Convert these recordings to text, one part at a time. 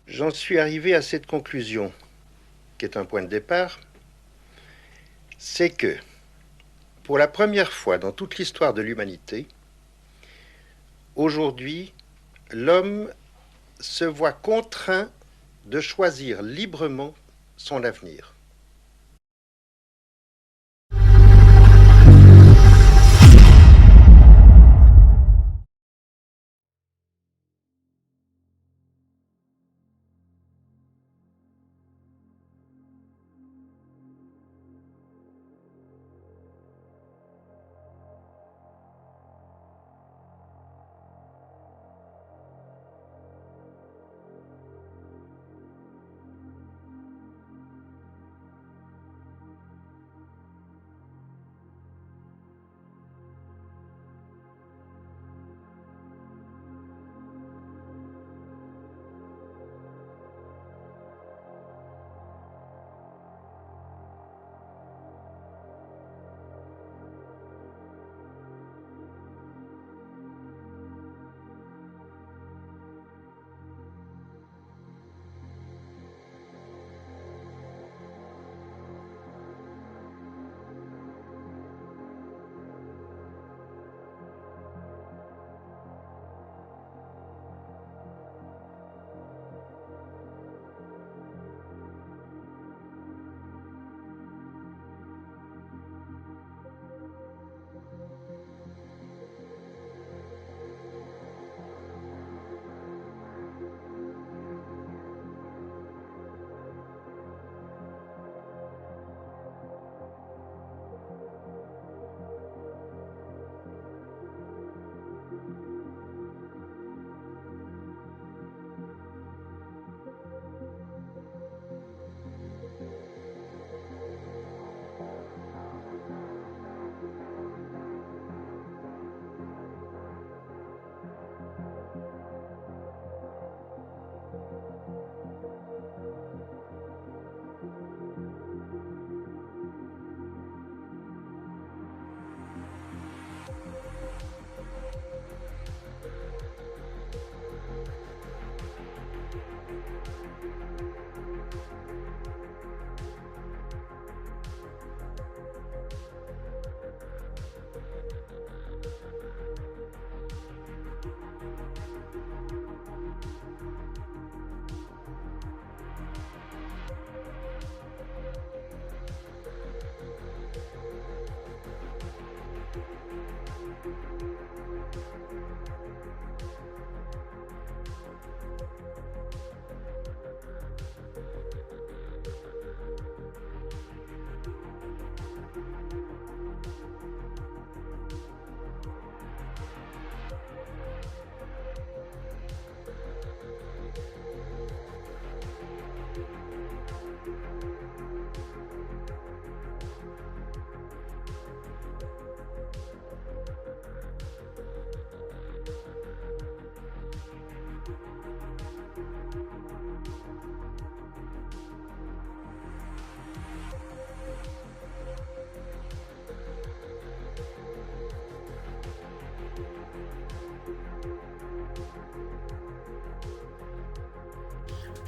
J'en suis arrivé à cette conclusion, qui est un point de départ, c'est que, pour la première fois dans toute l'histoire de l'humanité, aujourd'hui, l'homme se voit contraint de choisir librement son avenir.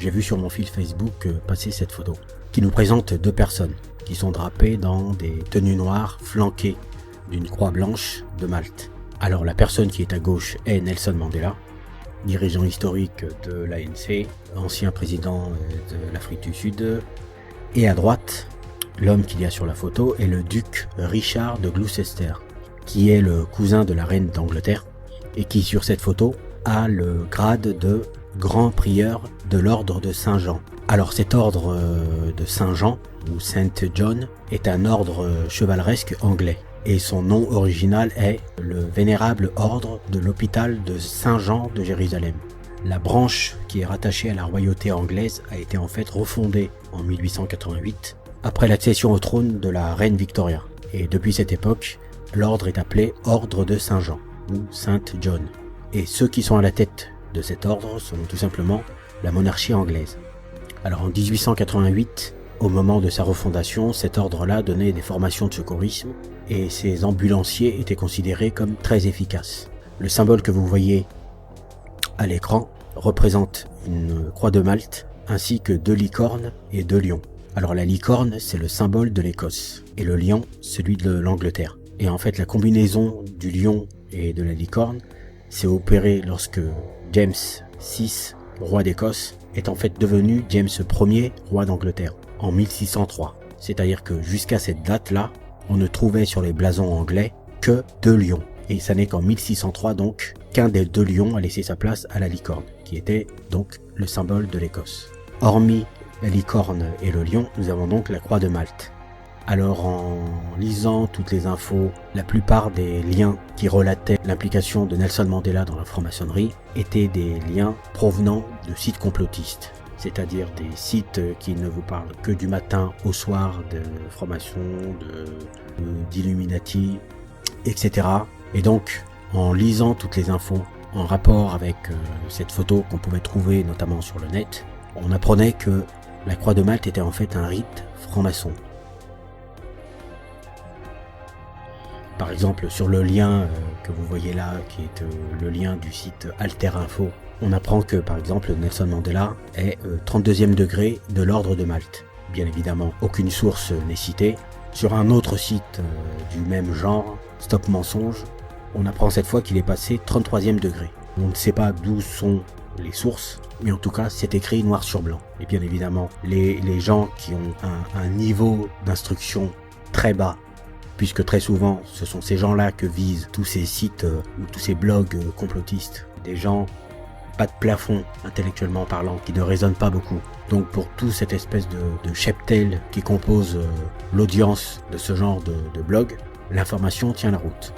J'ai vu sur mon fil Facebook passer cette photo, qui nous présente deux personnes qui sont drapées dans des tenues noires flanquées d'une croix blanche de Malte. Alors la personne qui est à gauche est Nelson Mandela, dirigeant historique de l'ANC, ancien président de l'Afrique du Sud, et à droite, l'homme qu'il y a sur la photo est le duc Richard de Gloucester, qui est le cousin de la reine d'Angleterre, et qui sur cette photo a le grade de grand prieur de l'ordre de Saint-Jean. Alors cet ordre de Saint-Jean, ou Saint John, est un ordre chevaleresque anglais, et son nom original est le Vénérable Ordre de l'Hôpital de Saint-Jean de Jérusalem. La branche qui est rattachée à la royauté anglaise a été en fait refondée en 1888, après l'accession au trône de la reine Victoria. Et depuis cette époque, l'ordre est appelé Ordre de Saint-Jean, ou Saint John. Et ceux qui sont à la tête de cet ordre sont tout simplement la monarchie anglaise. Alors en 1888, au moment de sa refondation, cet ordre-là donnait des formations de secourisme et ces ambulanciers étaient considérés comme très efficaces. Le symbole que vous voyez à l'écran représente une croix de Malte, ainsi que 2 licornes et 2 lions. Alors la licorne, c'est le symbole de l'Écosse, et le lion, celui de l'Angleterre. Et en fait, la combinaison du lion et de la licorne s'est opérée lorsque James VI, roi d'Écosse, est en fait devenu James Ier, roi d'Angleterre, en 1603. C'est-à-dire que jusqu'à cette date-là, on ne trouvait sur les blasons anglais que 2 lions. Et ça n'est qu'en 1603 donc qu'un des 2 lions a laissé sa place à la licorne, qui était donc le symbole de l'Écosse. Hormis la licorne et le lion, nous avons donc la croix de Malte. Alors en lisant toutes les infos, la plupart des liens qui relataient l'implication de Nelson Mandela dans la franc-maçonnerie étaient des liens provenant de sites complotistes, c'est-à-dire des sites qui ne vous parlent que du matin au soir de franc-maçon, d'Illuminati, etc. Et donc, en lisant toutes les infos en rapport avec cette photo qu'on pouvait trouver notamment sur le net, on apprenait que la croix de Malte était en fait un rite franc-maçon. Par exemple, sur le lien que vous voyez là, qui est le lien du site Alter Info, on apprend que, par exemple, Nelson Mandela est 32e degré de l'ordre de Malte. Bien évidemment, aucune source n'est citée. Sur un autre site du même genre, Stop Mensonge, on apprend cette fois qu'il est passé 33e degré. On ne sait pas d'où sont les sources, mais en tout cas, c'est écrit noir sur blanc. Et bien évidemment, les gens qui ont un niveau d'instruction très bas, puisque très souvent, ce sont ces gens-là que visent tous ces sites ou tous ces blogs complotistes. Des gens pas de plafond, intellectuellement parlant, qui ne raisonnent pas beaucoup. Donc pour toute cette espèce de cheptel qui compose l'audience de ce genre de blog, l'information tient la route.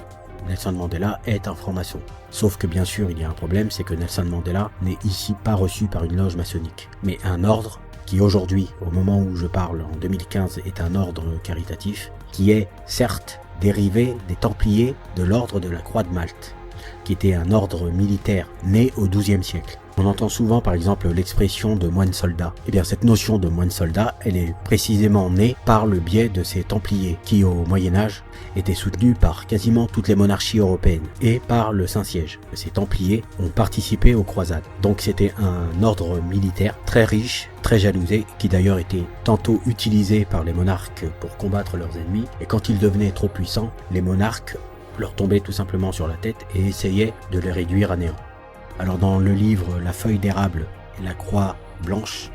Nelson Mandela est un franc-maçon. Sauf que bien sûr, il y a un problème, c'est que Nelson Mandela n'est ici pas reçu par une loge maçonnique, mais un ordre qui aujourd'hui, au moment où je parle, en 2015, est un ordre caritatif, qui est certes dérivé des Templiers de l'ordre de la Croix de Malte, qui était un ordre militaire né au XIIe siècle. On entend souvent par exemple l'expression de moine-soldat. Eh bien cette notion de moine-soldat, elle est précisément née par le biais de ces Templiers qui au Moyen-Âge étaient soutenus par quasiment toutes les monarchies européennes et par le Saint-Siège. Ces Templiers ont participé aux croisades. Donc c'était un ordre militaire très riche, très jalousé, qui d'ailleurs était tantôt utilisé par les monarques pour combattre leurs ennemis, et quand ils devenaient trop puissants, les monarques leur tombaient tout simplement sur la tête et essayaient de les réduire à néant. Alors dans le livre La feuille d'érable et la croix blanche,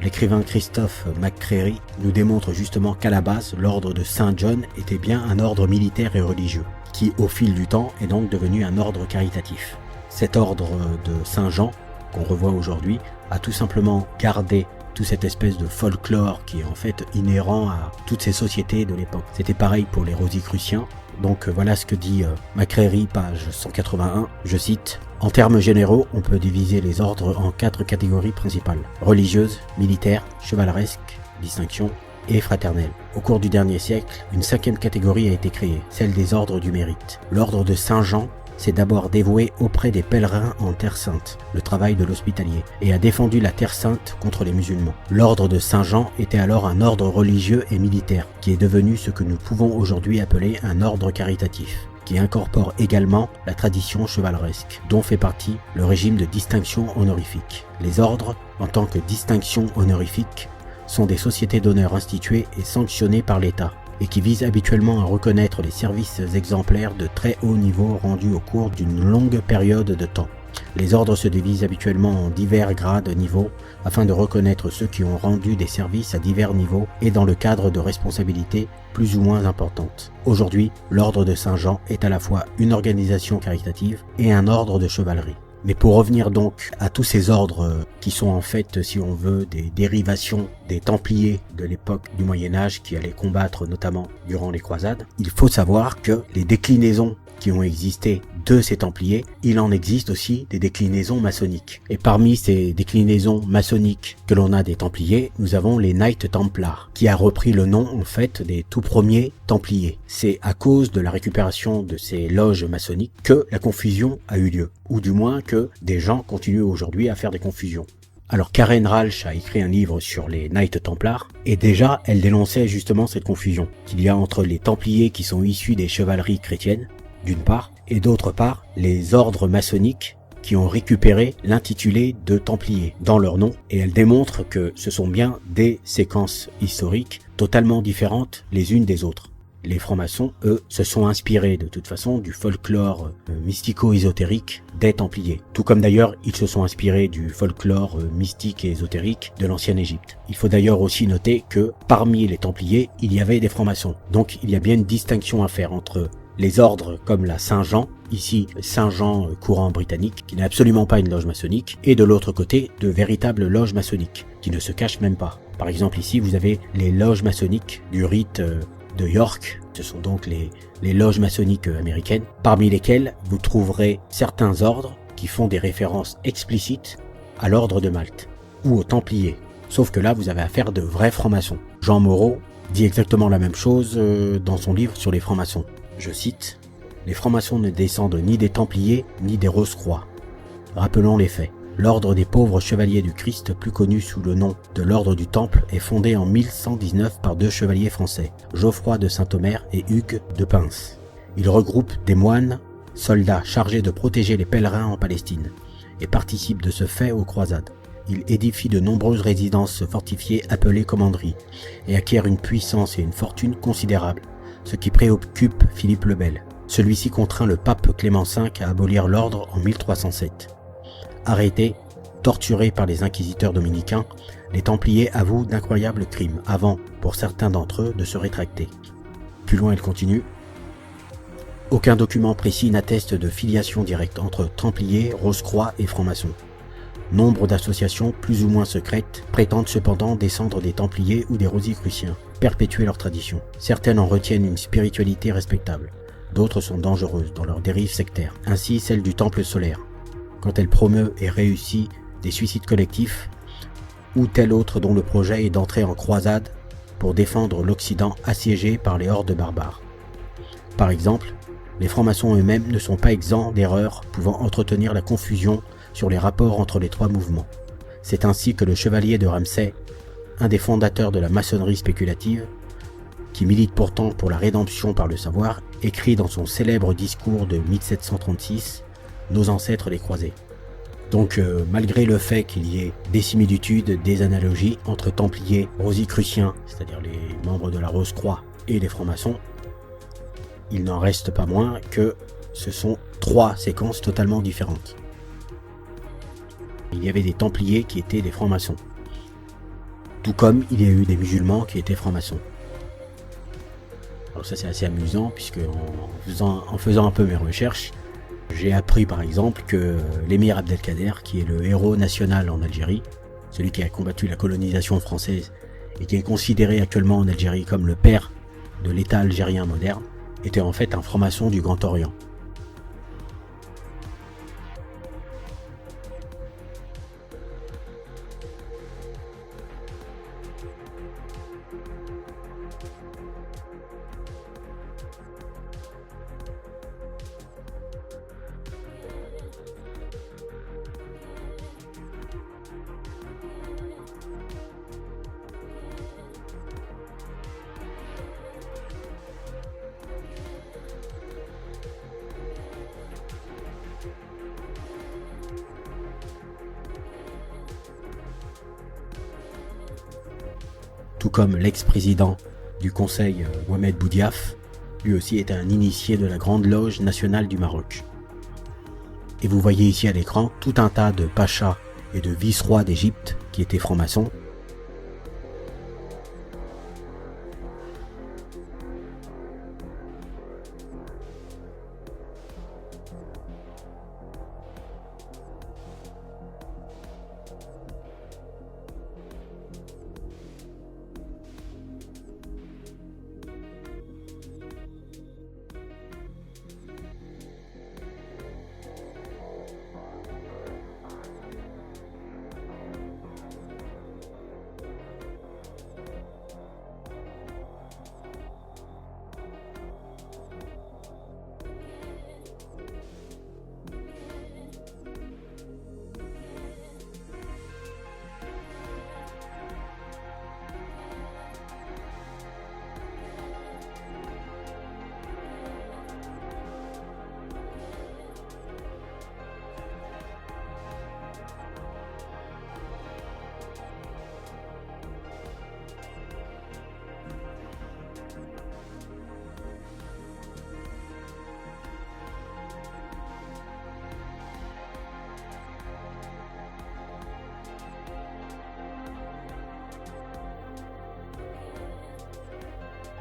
l'écrivain Christophe McCreery nous démontre justement qu'à la base, l'ordre de Saint John était bien un ordre militaire et religieux, qui au fil du temps est donc devenu un ordre caritatif. Cet ordre de Saint Jean, qu'on revoit aujourd'hui, a tout simplement gardé toute cette espèce de folklore qui est en fait inhérent à toutes ces sociétés de l'époque. C'était pareil pour les Rosicruciens. Donc voilà ce que dit McCreery, page 181, je cite: « En termes généraux, on peut diviser les ordres en 4 catégories principales: religieuses, militaires, chevaleresques, distinction et fraternelle. Au cours du dernier siècle, une 5e catégorie a été créée, celle des ordres du mérite. L'ordre de Saint-Jean s'est d'abord dévoué auprès des pèlerins en Terre Sainte, le travail de l'hospitalier, et a défendu la Terre Sainte contre les musulmans. L'ordre de Saint-Jean était alors un ordre religieux et militaire, qui est devenu ce que nous pouvons aujourd'hui appeler un ordre caritatif, qui incorpore également la tradition chevaleresque, dont fait partie le régime de distinction honorifique. Les ordres, en tant que distinction honorifique, sont des sociétés d'honneur instituées et sanctionnées par l'État, et qui visent habituellement à reconnaître les services exemplaires de très haut niveau rendus au cours d'une longue période de temps. Les ordres se divisent habituellement en divers grades niveaux afin de reconnaître ceux qui ont rendu des services à divers niveaux et dans le cadre de responsabilités plus ou moins importantes. Aujourd'hui, l'ordre de Saint-Jean est à la fois une organisation caritative et un ordre de chevalerie. Mais pour revenir donc à tous ces ordres qui sont en fait, si on veut, des dérivations des Templiers de l'époque du Moyen-Âge qui allaient combattre notamment durant les croisades, il faut savoir que les déclinaisons qui ont existé de ces Templiers, il en existe aussi des déclinaisons maçonniques. Et parmi ces déclinaisons maçonniques que l'on a des Templiers, nous avons les Knights Templars, qui a repris le nom en fait des tout premiers Templiers. C'est à cause de la récupération de ces loges maçonniques que la confusion a eu lieu, ou du moins que des gens continuent aujourd'hui à faire des confusions. Alors Karen Ralch a écrit un livre sur les Knights Templars, et déjà elle dénonçait justement cette confusion qu'il y a entre les Templiers qui sont issus des chevaleries chrétiennes, d'une part, et d'autre part, les ordres maçonniques qui ont récupéré l'intitulé de Templiers dans leur nom, et elles démontrent que ce sont bien des séquences historiques totalement différentes les unes des autres. Les francs-maçons, eux, se sont inspirés de toute façon du folklore mystico-ésotérique des Templiers. Tout comme d'ailleurs, ils se sont inspirés du folklore mystique et ésotérique de l'ancienne Égypte. Il faut d'ailleurs aussi noter que parmi les Templiers, il y avait des francs-maçons. Donc il y a bien une distinction à faire entre les ordres comme la Saint-Jean, ici Saint-Jean courant britannique, qui n'est absolument pas une loge maçonnique, et de l'autre côté, de véritables loges maçonniques, qui ne se cachent même pas. Par exemple ici, vous avez les loges maçonniques du rite de York, ce sont donc les loges maçonniques américaines, parmi lesquelles vous trouverez certains ordres qui font des références explicites à l'ordre de Malte, ou aux Templiers. Sauf que là, vous avez affaire de vrais francs-maçons. Jean Moreau dit exactement la même chose dans son livre sur les francs-maçons. Je cite, « Les francs-maçons ne descendent ni des Templiers ni des Rose-Croix. Rappelons les faits. L'ordre des pauvres chevaliers du Christ, plus connu sous le nom de l'ordre du Temple, est fondé en 1119 par 2 chevaliers français, Geoffroy de Saint-Omer et Hugues de Pince. Il regroupe des moines, soldats chargés de protéger les pèlerins en Palestine, et participe de ce fait aux croisades. Il édifie de nombreuses résidences fortifiées appelées commanderies, et acquiert une puissance et une fortune considérables, ce qui préoccupe Philippe le Bel. Celui-ci contraint le pape Clément V à abolir l'ordre en 1307. Arrêtés, torturés par les inquisiteurs dominicains, les Templiers avouent d'incroyables crimes avant, pour certains d'entre eux, de se rétracter. Plus loin, il continue. Aucun document précis n'atteste de filiation directe entre Templiers, Rose-Croix et francs-maçons. Nombre d'associations, plus ou moins secrètes, prétendent cependant descendre des Templiers ou des Rosicruciens, perpétuer leur tradition. Certaines en retiennent une spiritualité respectable. D'autres sont dangereuses dans leur dérive sectaire. Ainsi celle du Temple solaire, quand elle promeut et réussit des suicides collectifs, ou tel autre dont le projet est d'entrer en croisade pour défendre l'Occident assiégé par les hordes barbares. Par exemple, les francs-maçons eux-mêmes ne sont pas exempts d'erreurs pouvant entretenir la confusion sur les rapports entre les 3 mouvements. C'est ainsi que le chevalier de Ramsay, un des fondateurs de la maçonnerie spéculative, qui milite pourtant pour la rédemption par le savoir, écrit dans son célèbre discours de 1736 « Nos ancêtres les croisaient ». Donc malgré le fait qu'il y ait des similitudes, des analogies entre Templiers, Rosicruciens, c'est-à-dire les membres de la Rose-Croix, et les francs-maçons, il n'en reste pas moins que ce sont 3 séquences totalement différentes. Il y avait des Templiers qui étaient des francs-maçons, tout comme il y a eu des musulmans qui étaient francs-maçons. Alors ça c'est assez amusant puisque en faisant un peu mes recherches, j'ai appris par exemple que l'émir Abdelkader, qui est le héros national en Algérie, celui qui a combattu la colonisation française et qui est considéré actuellement en Algérie comme le père de l'État algérien moderne, était en fait un franc-maçon du Grand Orient. Tout comme l'ex-président du Conseil Mohamed Boudiaf, lui aussi était un initié de la Grande Loge nationale du Maroc. Et vous voyez ici à l'écran tout un tas de pachas et de vice-rois d'Égypte qui étaient francs-maçons.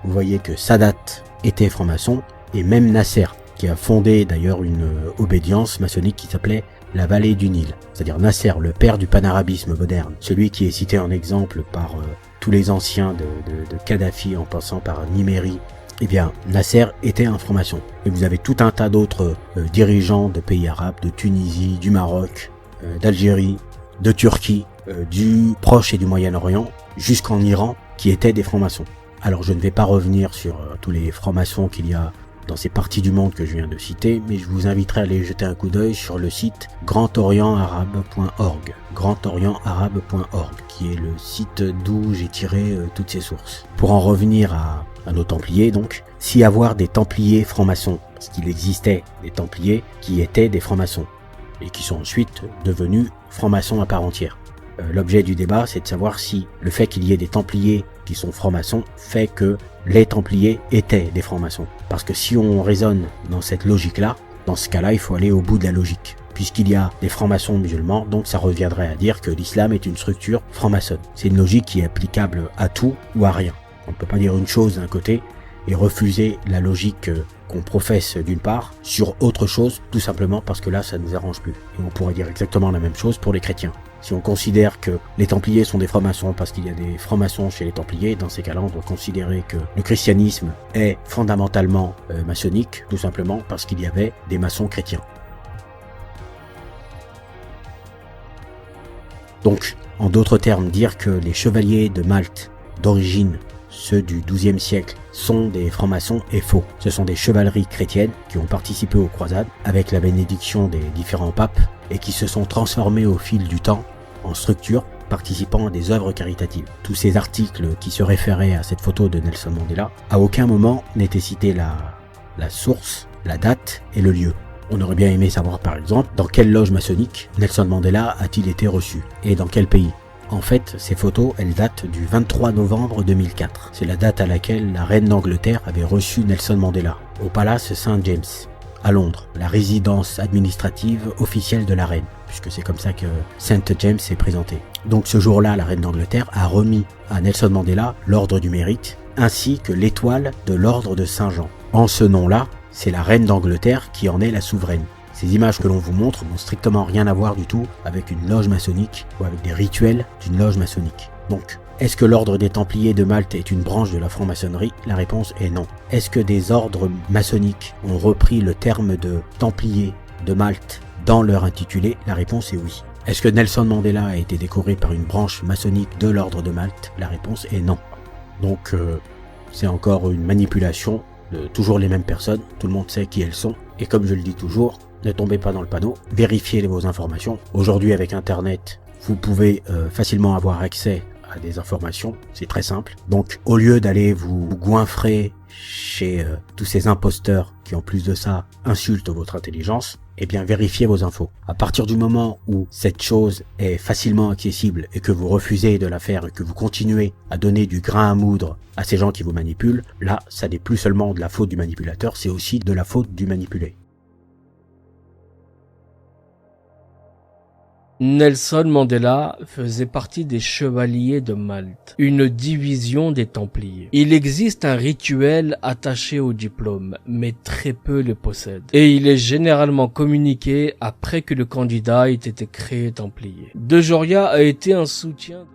vous voyez que Sadat était franc-maçon, et même Nasser, qui a fondé d'ailleurs une obédience maçonnique qui s'appelait la vallée du Nil. C'est-à-dire Nasser, le père du panarabisme moderne, celui qui est cité en exemple par tous les anciens de Kadhafi en passant par Nimeri. Eh bien, Nasser était un franc-maçon. Et vous avez tout un tas d'autres dirigeants de pays arabes, de Tunisie, du Maroc, d'Algérie, de Turquie, du Proche et du Moyen-Orient, jusqu'en Iran, qui étaient des francs-maçons. Alors je ne vais pas revenir sur tous les francs-maçons qu'il y a dans ces parties du monde que je viens de citer, mais je vous inviterai à aller jeter un coup d'œil sur le site grandorientarabe.org, grandorientarabe.org, qui est le site d'où j'ai tiré toutes ces sources. Pour en revenir à nos Templiers donc, si avoir des Templiers francs-maçons, parce qu'il existait des Templiers qui étaient des francs-maçons, et qui sont ensuite devenus francs-maçons à part entière. L'objet du débat, c'est de savoir si le fait qu'il y ait des Templiers qui sont francs-maçons fait que les Templiers étaient des francs-maçons. Parce que si on raisonne dans cette logique-là, dans ce cas-là, il faut aller au bout de la logique. Puisqu'il y a des francs-maçons musulmans, donc ça reviendrait à dire que l'islam est une structure franc-maçonne. C'est une logique qui est applicable à tout ou à rien. On ne peut pas dire une chose d'un côté et refuser la logique qu'on professe d'une part sur autre chose, tout simplement parce que là, ça nous arrange plus. Et on pourrait dire exactement la même chose pour les chrétiens. Si on considère que les Templiers sont des francs-maçons parce qu'il y a des francs-maçons chez les Templiers, dans ces cas-là, on doit considérer que le christianisme est fondamentalement maçonnique, tout simplement parce qu'il y avait des maçons chrétiens. Donc, en d'autres termes, dire que les chevaliers de Malte, d'origine ceux du XIIe siècle, sont des francs-maçons est faux. Ce sont des chevaleries chrétiennes qui ont participé aux croisades avec la bénédiction des différents papes et qui se sont transformés au fil du temps en structures participant à des œuvres caritatives. Tous ces articles qui se référaient à cette photo de Nelson Mandela, à aucun moment n'était cité la source, la date et le lieu. On aurait bien aimé savoir par exemple dans quelle loge maçonnique Nelson Mandela a-t-il été reçu et dans quel pays. En fait, ces photos, elles datent du 23 novembre 2004. C'est la date à laquelle la reine d'Angleterre avait reçu Nelson Mandela au Palace St. James, à Londres, la résidence administrative officielle de la reine, puisque c'est comme ça que St. James est présenté. Donc ce jour-là, la reine d'Angleterre a remis à Nelson Mandela l'ordre du mérite, ainsi que l'étoile de l'ordre de Saint-Jean. En ce nom-là, c'est la reine d'Angleterre qui en est la souveraine. Ces images que l'on vous montre n'ont strictement rien à voir du tout avec une loge maçonnique ou avec des rituels d'une loge maçonnique. Donc, est-ce que l'ordre des Templiers de Malte est une branche de la franc-maçonnerie? La réponse est non. Est-ce que des ordres maçonniques ont repris le terme de Templiers de Malte dans leur intitulé? La réponse est oui. Est-ce que Nelson Mandela a été décoré par une branche maçonnique de l'ordre de Malte? La réponse est non. Donc, c'est encore une manipulation de toujours les mêmes personnes. Tout le monde sait qui elles sont. Et comme je le dis toujours, ne tombez pas dans le panneau, vérifiez vos informations. Aujourd'hui, avec Internet, vous pouvez facilement avoir accès à des informations, c'est très simple. Donc, au lieu d'aller vous goinfrer chez tous ces imposteurs qui, en plus de ça, insultent votre intelligence, eh bien, vérifiez vos infos. À partir du moment où cette chose est facilement accessible et que vous refusez de la faire et que vous continuez à donner du grain à moudre à ces gens qui vous manipulent, là, ça n'est plus seulement de la faute du manipulateur, c'est aussi de la faute du manipulé. Nelson Mandela faisait partie des Chevaliers de Malte, une division des Templiers. Il existe un rituel attaché au diplôme, mais très peu le possèdent. Et il est généralement communiqué après que le candidat ait été créé Templier. De Joria a été un soutien...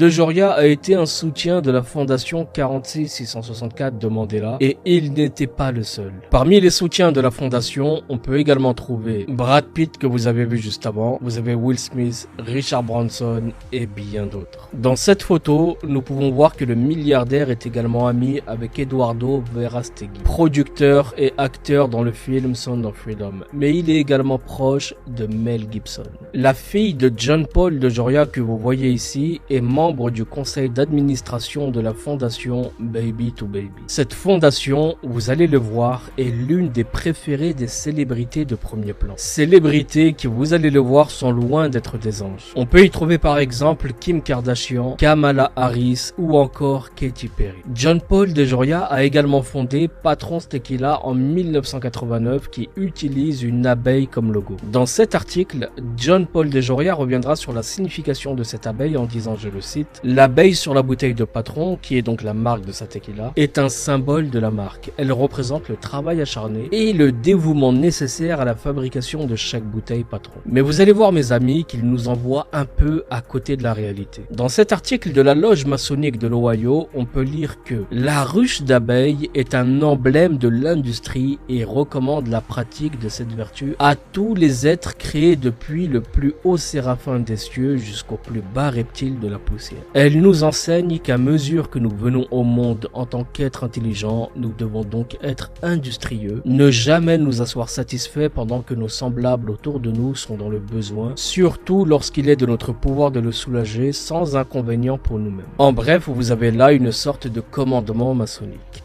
de Joria a été un soutien de la fondation 46664 de Mandela et il n'était pas le seul. Parmi les soutiens de la fondation, on peut également trouver Brad Pitt que vous avez vu juste avant, vous avez Will Smith, Richard Branson et bien d'autres. Dans cette photo, nous pouvons voir que le milliardaire est également ami avec Eduardo Verastegui, producteur et acteur dans le film Sound of Freedom, mais il est également proche de Mel Gibson. La fille de John Paul de Joria que vous voyez ici est membre du conseil d'administration de la fondation Baby to Baby. Cette fondation, vous allez le voir, est l'une des préférées des célébrités de premier plan. Célébrités qui, vous allez le voir, sont loin d'être des anges. On peut y trouver par exemple Kim Kardashian, Kamala Harris ou encore Katy Perry. John Paul de Joria a également fondé Patron's Tequila en 1989 qui utilise une abeille comme logo. Dans cet article, John Paul de Joria reviendra sur la signification de cette abeille en disant, je le cite, « L'abeille sur la bouteille de Patron, qui est donc la marque de sa tequila, est un symbole de la marque. Elle représente le travail acharné et le dévouement nécessaire à la fabrication de chaque bouteille Patron. » Mais vous allez voir mes amis qu'il nous envoie un peu à côté de la réalité. Dans cet article de la loge maçonnique de l'Ohio, on peut lire que la ruche d'abeilles est un emblème de l'industrie et recommande la pratique de cette vertu à tous les êtres créés depuis le plus haut séraphin des cieux jusqu'au plus bas reptile de la poussière. Elle nous enseigne qu'à mesure que nous venons au monde en tant qu'êtres intelligents, nous devons donc être industrieux, ne jamais nous asseoir satisfaits pendant que nos semblables autour de nous sont dans le besoin, surtout lorsqu'il est de notre pouvoir de le soulager sans inconvénient pour nous-mêmes. En bref, vous avez là une sorte de commandement maçonnique.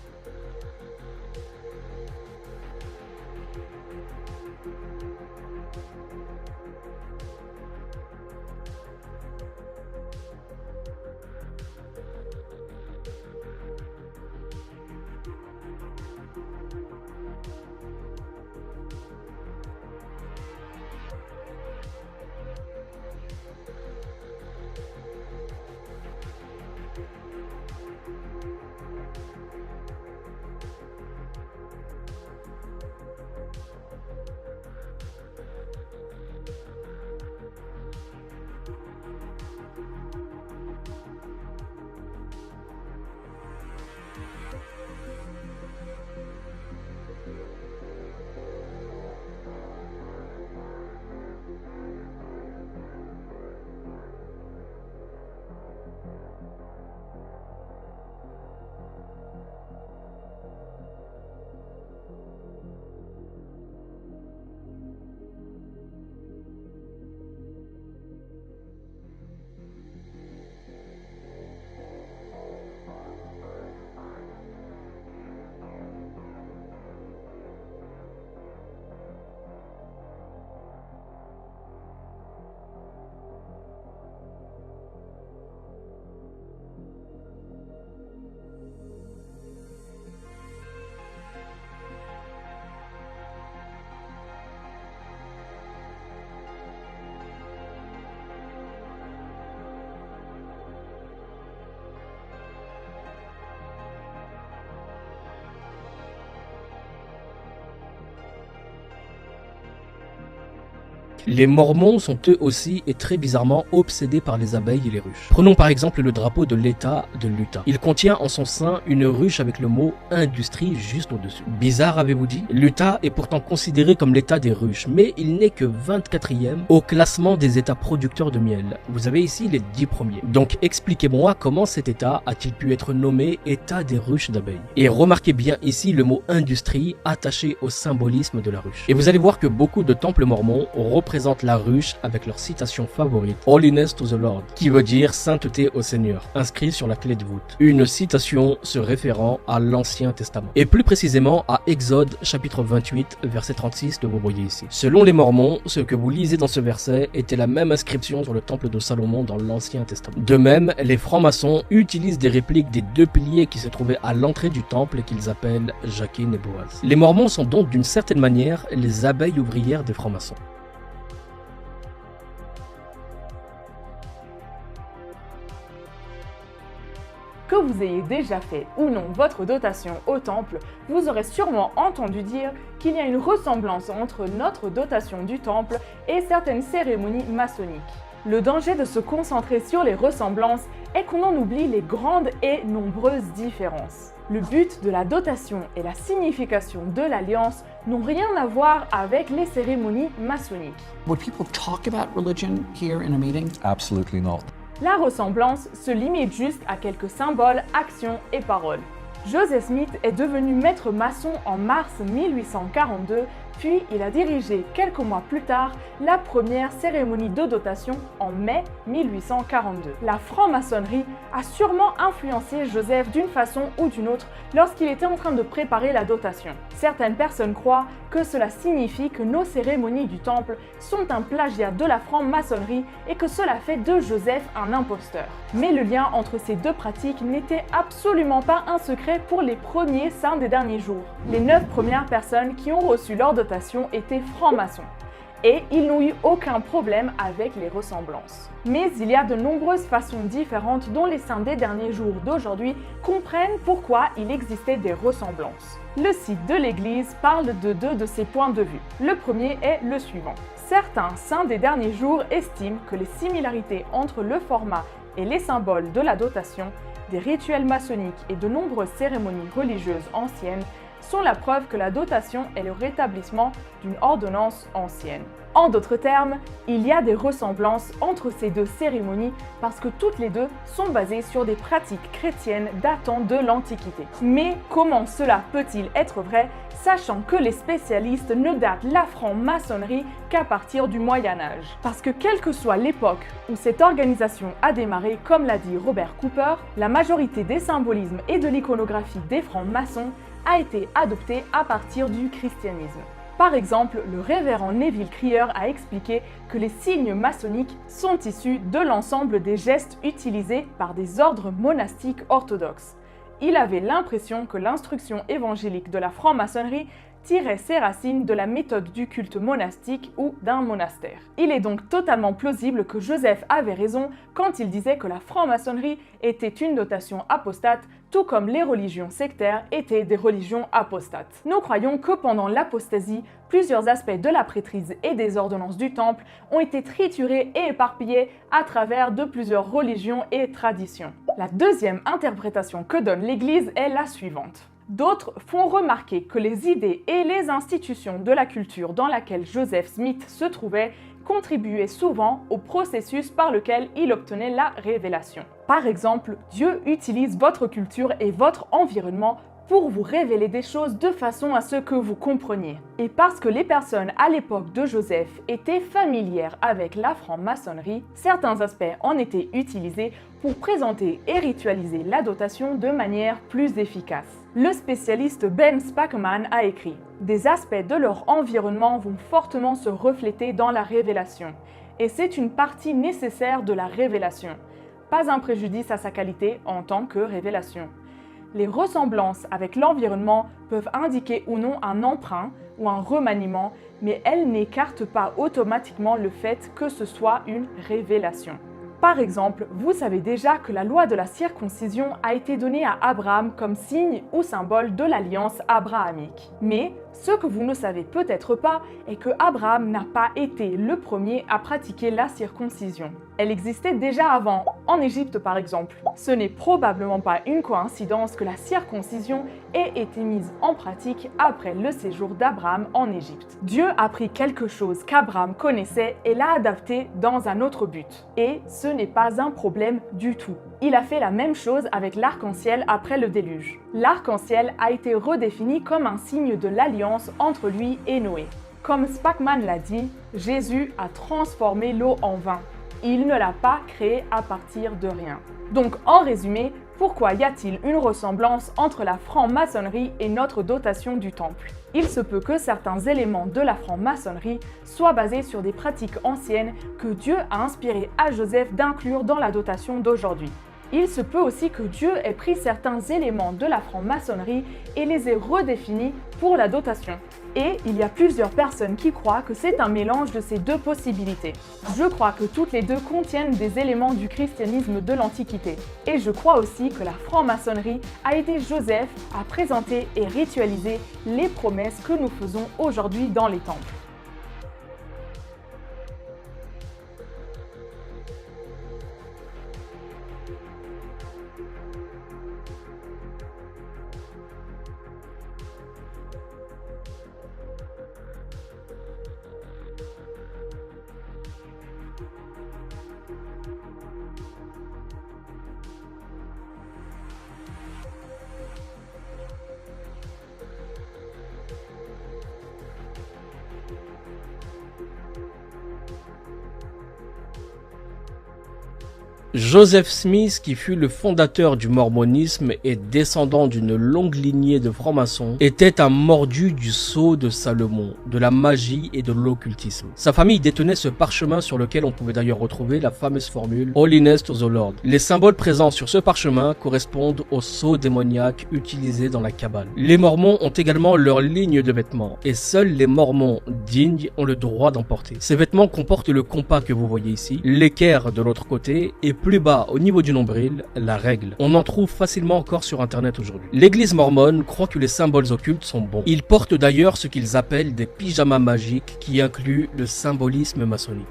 Les Mormons sont eux aussi et très bizarrement obsédés par les abeilles et les ruches. Prenons par exemple le drapeau de l'État de l'Utah. Il contient en son sein une ruche avec le mot industrie juste au-dessus. Bizarre, avez-vous dit? L'Utah est pourtant considéré comme l'État des ruches, mais il n'est que 24e au classement des États producteurs de miel. Vous avez ici les 10 premiers. Donc expliquez-moi comment cet État a-t-il pu être nommé État des ruches d'abeilles. Et remarquez bien ici le mot industrie attaché au symbolisme de la ruche. Et vous allez voir que beaucoup de temples mormons représentent la ruche avec leur citation favorite, Holiness to the Lord, qui veut dire sainteté au Seigneur, inscrit sur la clé de voûte. Une citation se référant à l'Ancien Testament. Et plus précisément à Exode chapitre 28 verset 36 que vous voyez ici. Selon les Mormons, ce que vous lisez dans ce verset était la même inscription sur le temple de Salomon dans l'Ancien Testament. De même, les francs-maçons utilisent des répliques des deux piliers qui se trouvaient à l'entrée du temple et qu'ils appellent Jachin et Boaz. Les Mormons sont donc d'une certaine manière les abeilles ouvrières des francs-maçons. Que vous ayez déjà fait ou non votre dotation au temple, vous aurez sûrement entendu dire qu'il y a une ressemblance entre notre dotation du temple et certaines cérémonies maçonniques. Le danger de se concentrer sur les ressemblances est qu'on en oublie les grandes et nombreuses différences. Le but de la dotation et la signification de l'alliance n'ont rien à voir avec les cérémonies maçonniques. Would people talk about religion here in a meeting? Absolutely not. La ressemblance se limite juste à quelques symboles, actions et paroles. Joseph Smith est devenu maître maçon en mars 1842, puis il a dirigé quelques mois plus tard la première cérémonie de dotation en mai 1842. La franc-maçonnerie a sûrement influencé Joseph d'une façon ou d'une autre lorsqu'il était en train de préparer la dotation. Certaines personnes croient que cela signifie que nos cérémonies du temple sont un plagiat de la franc-maçonnerie et que cela fait de Joseph un imposteur. Mais le lien entre ces deux pratiques n'était absolument pas un secret pour les premiers saints des derniers jours. Les 9 premières personnes qui ont reçu leur dotation étaient francs-maçons. Et ils n'ont eu aucun problème avec les ressemblances. Mais il y a de nombreuses façons différentes dont les saints des derniers jours d'aujourd'hui comprennent pourquoi il existait des ressemblances. Le site de l'Église parle de 2 de ces points de vue. Le premier est le suivant. Certains saints des derniers jours estiment que les similarités entre le format et les symboles de la dotation, des rituels maçonniques et de nombreuses cérémonies religieuses anciennes sont la preuve que la dotation est le rétablissement d'une ordonnance ancienne. En d'autres termes, il y a des ressemblances entre ces deux cérémonies parce que toutes les deux sont basées sur des pratiques chrétiennes datant de l'Antiquité. Mais comment cela peut-il être vrai, sachant que les spécialistes ne datent la franc-maçonnerie qu'à partir du Moyen-Âge? Parce que quelle que soit l'époque où cette organisation a démarré, comme l'a dit Robert Cooper, la majorité des symbolismes et de l'iconographie des francs-maçons a été adoptée à partir du christianisme. Par exemple, le révérend Neville Crier a expliqué que les signes maçonniques sont issus de l'ensemble des gestes utilisés par des ordres monastiques orthodoxes. Il avait l'impression que l'instruction évangélique de la franc-maçonnerie tirait ses racines de la méthode du culte monastique ou d'un monastère. Il est donc totalement plausible que Joseph avait raison quand il disait que la franc-maçonnerie était une dotation apostate, tout comme les religions sectaires étaient des religions apostates. Nous croyons que pendant l'apostasie, plusieurs aspects de la prêtrise et des ordonnances du temple ont été triturés et éparpillés à travers de plusieurs religions et traditions. La deuxième interprétation que donne l'Église est la suivante. D'autres font remarquer que les idées et les institutions de la culture dans laquelle Joseph Smith se trouvait contribuaient souvent au processus par lequel il obtenait la révélation. Par exemple, Dieu utilise votre culture et votre environnement pour vous révéler des choses de façon à ce que vous compreniez. Et parce que les personnes à l'époque de Joseph étaient familières avec la franc-maçonnerie, certains aspects en étaient utilisés pour présenter et ritualiser la dotation de manière plus efficace. Le spécialiste Ben Spackman a écrit « Des aspects de leur environnement vont fortement se refléter dans la révélation, et c'est une partie nécessaire de la révélation, pas un préjudice à sa qualité en tant que révélation. Les ressemblances avec l'environnement peuvent indiquer ou non un emprunt ou un remaniement, mais elles n'écartent pas automatiquement le fait que ce soit une révélation. Par exemple, vous savez déjà que la loi de la circoncision a été donnée à Abraham comme signe ou symbole de l'alliance abrahamique. Mais ce que vous ne savez peut-être pas est que Abraham n'a pas été le premier à pratiquer la circoncision. Elle existait déjà avant, en Égypte par exemple. Ce n'est probablement pas une coïncidence que la circoncision ait été mise en pratique après le séjour d'Abraham en Égypte. Dieu a pris quelque chose qu'Abraham connaissait et l'a adapté dans un autre but. Et ce n'est pas un problème du tout. Il a fait la même chose avec l'arc-en-ciel après le déluge. L'arc-en-ciel a été redéfini comme un signe de l'alliance entre lui et Noé. Comme Spackman l'a dit, Jésus a transformé l'eau en vin. Il ne l'a pas créée à partir de rien. Donc en résumé, pourquoi y a-t-il une ressemblance entre la franc-maçonnerie et notre dotation du temple? Il se peut que certains éléments de la franc-maçonnerie soient basés sur des pratiques anciennes que Dieu a inspiré à Joseph d'inclure dans la dotation d'aujourd'hui. Il se peut aussi que Dieu ait pris certains éléments de la franc-maçonnerie et les ait redéfinis pour la dotation. Et il y a plusieurs personnes qui croient que c'est un mélange de ces deux possibilités. Je crois que toutes les deux contiennent des éléments du christianisme de l'Antiquité. Et je crois aussi que la franc-maçonnerie a aidé Joseph à présenter et ritualiser les promesses que nous faisons aujourd'hui dans les temples. Joseph Smith, qui fut le fondateur du mormonisme et descendant d'une longue lignée de francs-maçons, était un mordu du sceau de Salomon, de la magie et de l'occultisme. Sa famille détenait ce parchemin sur lequel on pouvait d'ailleurs retrouver la fameuse formule Holiness to the Lord. Les symboles présents sur ce parchemin correspondent au sceau démoniaque utilisé dans la Kabbale. Les Mormons ont également leur ligne de vêtements et seuls les Mormons dignes ont le droit d'en porter. Ces vêtements comportent le compas que vous voyez ici, l'équerre de l'autre côté et plus bas au niveau du nombril, la règle. On en trouve facilement encore sur internet aujourd'hui. L'église mormone croit que les symboles occultes sont bons. Ils portent d'ailleurs ce qu'ils appellent des pyjamas magiques qui incluent le symbolisme maçonnique.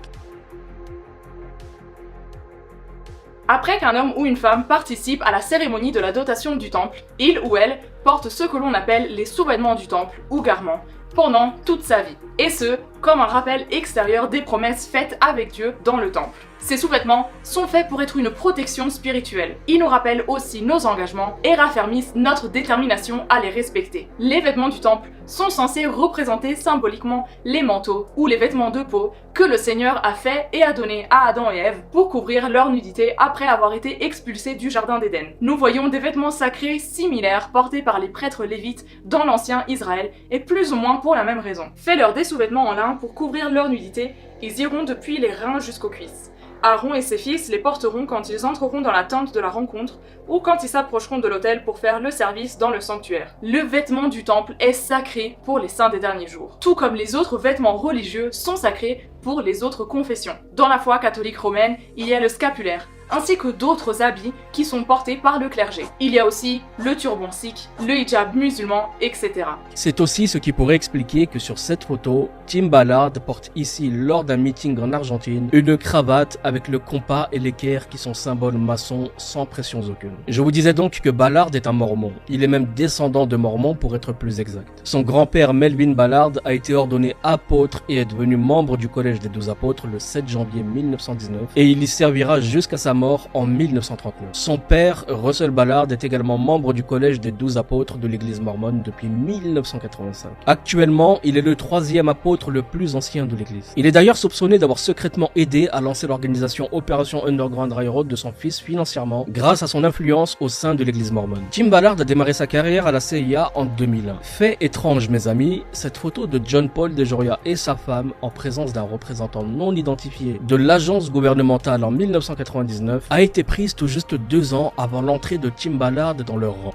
Après qu'un homme ou une femme participe à la cérémonie de la dotation du temple, il ou elle porte ce que l'on appelle les sous-vêtements du temple ou garments pendant toute sa vie. Et ce, comme un rappel extérieur des promesses faites avec Dieu dans le temple. Ces sous-vêtements sont faits pour être une protection spirituelle. Ils nous rappellent aussi nos engagements et raffermissent notre détermination à les respecter. Les vêtements du temple sont censés représenter symboliquement les manteaux ou les vêtements de peau que le Seigneur a fait et a donné à Adam et Ève pour couvrir leur nudité après avoir été expulsés du jardin d'Éden. Nous voyons des vêtements sacrés similaires portés par les prêtres lévites dans l'ancien Israël et plus ou moins pour la même raison. Fais-leur des sous-vêtements en lin pour couvrir leur nudité, ils iront depuis les reins jusqu'aux cuisses. Aaron et ses fils les porteront quand ils entreront dans la tente de la rencontre ou quand ils s'approcheront de l'autel pour faire le service dans le sanctuaire. Le vêtement du temple est sacré pour les saints des derniers jours, tout comme les autres vêtements religieux sont sacrés pour les autres confessions. Dans la foi catholique romaine, il y a le scapulaire, ainsi que d'autres habits qui sont portés par le clergé. Il y a aussi le turban sikh, le hijab musulman, etc. C'est aussi ce qui pourrait expliquer que sur cette photo, Tim Ballard porte ici, lors d'un meeting en Argentine, une cravate avec le compas et l'équerre qui sont symboles maçons sans pressions aucune. Je vous disais donc que Ballard est un mormon. Il est même descendant de mormons pour être plus exact. Son grand-père Melvin Ballard a été ordonné apôtre et est devenu membre du collège des 12 apôtres le 7 janvier 1919 et il y servira jusqu'à sa mort en 1939. Son père, Russell Ballard, est également membre du collège des 12 apôtres de l'église mormone depuis 1985. Actuellement, il est le 3e apôtre le plus ancien de l'église. Il est d'ailleurs soupçonné d'avoir secrètement aidé à lancer l'organisation Opération Underground Railroad de son fils financièrement grâce à son influence au sein de l'église mormone. Tim Ballard a démarré sa carrière à la CIA en 2001. Fait étrange mes amis, cette photo de John Paul DeJoria et sa femme en présence d'un représentant non identifié de l'agence gouvernementale en 1999 a été prise tout juste 2 ans avant l'entrée de Tim Ballard dans leur rang.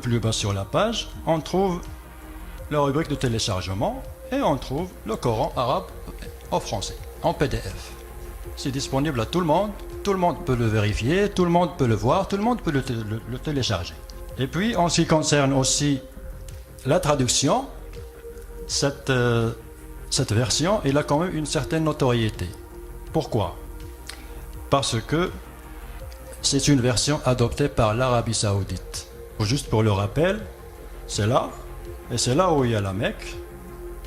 Plus bas sur la page, on trouve la rubrique de téléchargement et on trouve le Coran arabe en français, en PDF. C'est disponible à tout le monde peut le vérifier, tout le monde peut le voir, tout le monde peut le télécharger. Et puis, en ce qui concerne aussi la traduction, cette version, elle a quand même une certaine notoriété. Pourquoi? Parce que c'est une version adoptée par l'Arabie Saoudite. Juste pour le rappel, c'est là, et c'est là où il y a la Mecque,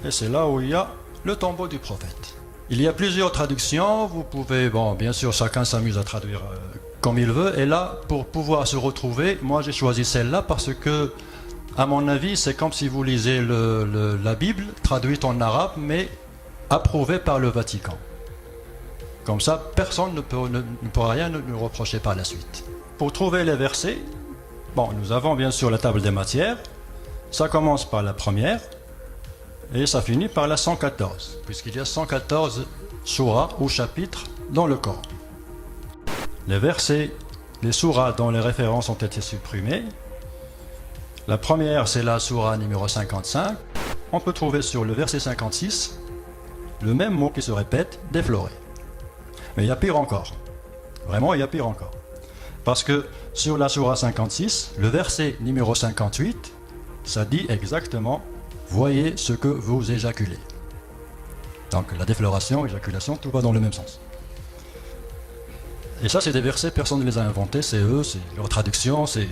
et c'est là où il y a le tombeau du prophète. Il y a plusieurs traductions, vous pouvez, bien sûr, chacun s'amuse à traduire comme il veut, et là, pour pouvoir se retrouver, moi j'ai choisi celle-là parce que, à mon avis, c'est comme si vous lisez la Bible, traduite en arabe, mais approuvée par le Vatican. Comme ça, personne ne pourra rien nous reprocher par la suite. Pour trouver les versets, nous avons bien sûr la table des matières, ça commence par la première, et ça finit par la 114, puisqu'il y a 114 surahs ou chapitres dans le Coran. Les versets, les surahs dont les références ont été supprimées. La première, c'est la surah numéro 55. On peut trouver sur le verset 56 le même mot qui se répète, défloré. Mais il y a pire encore. Vraiment, il y a pire encore. Parce que sur la surah 56, le verset numéro 58, ça dit exactement « Voyez ce que vous éjaculez ». Donc la défloration, éjaculation, tout va dans le même sens. Et ça, c'est des versets, personne ne les a inventés, c'est eux, c'est leur traduction, c'est...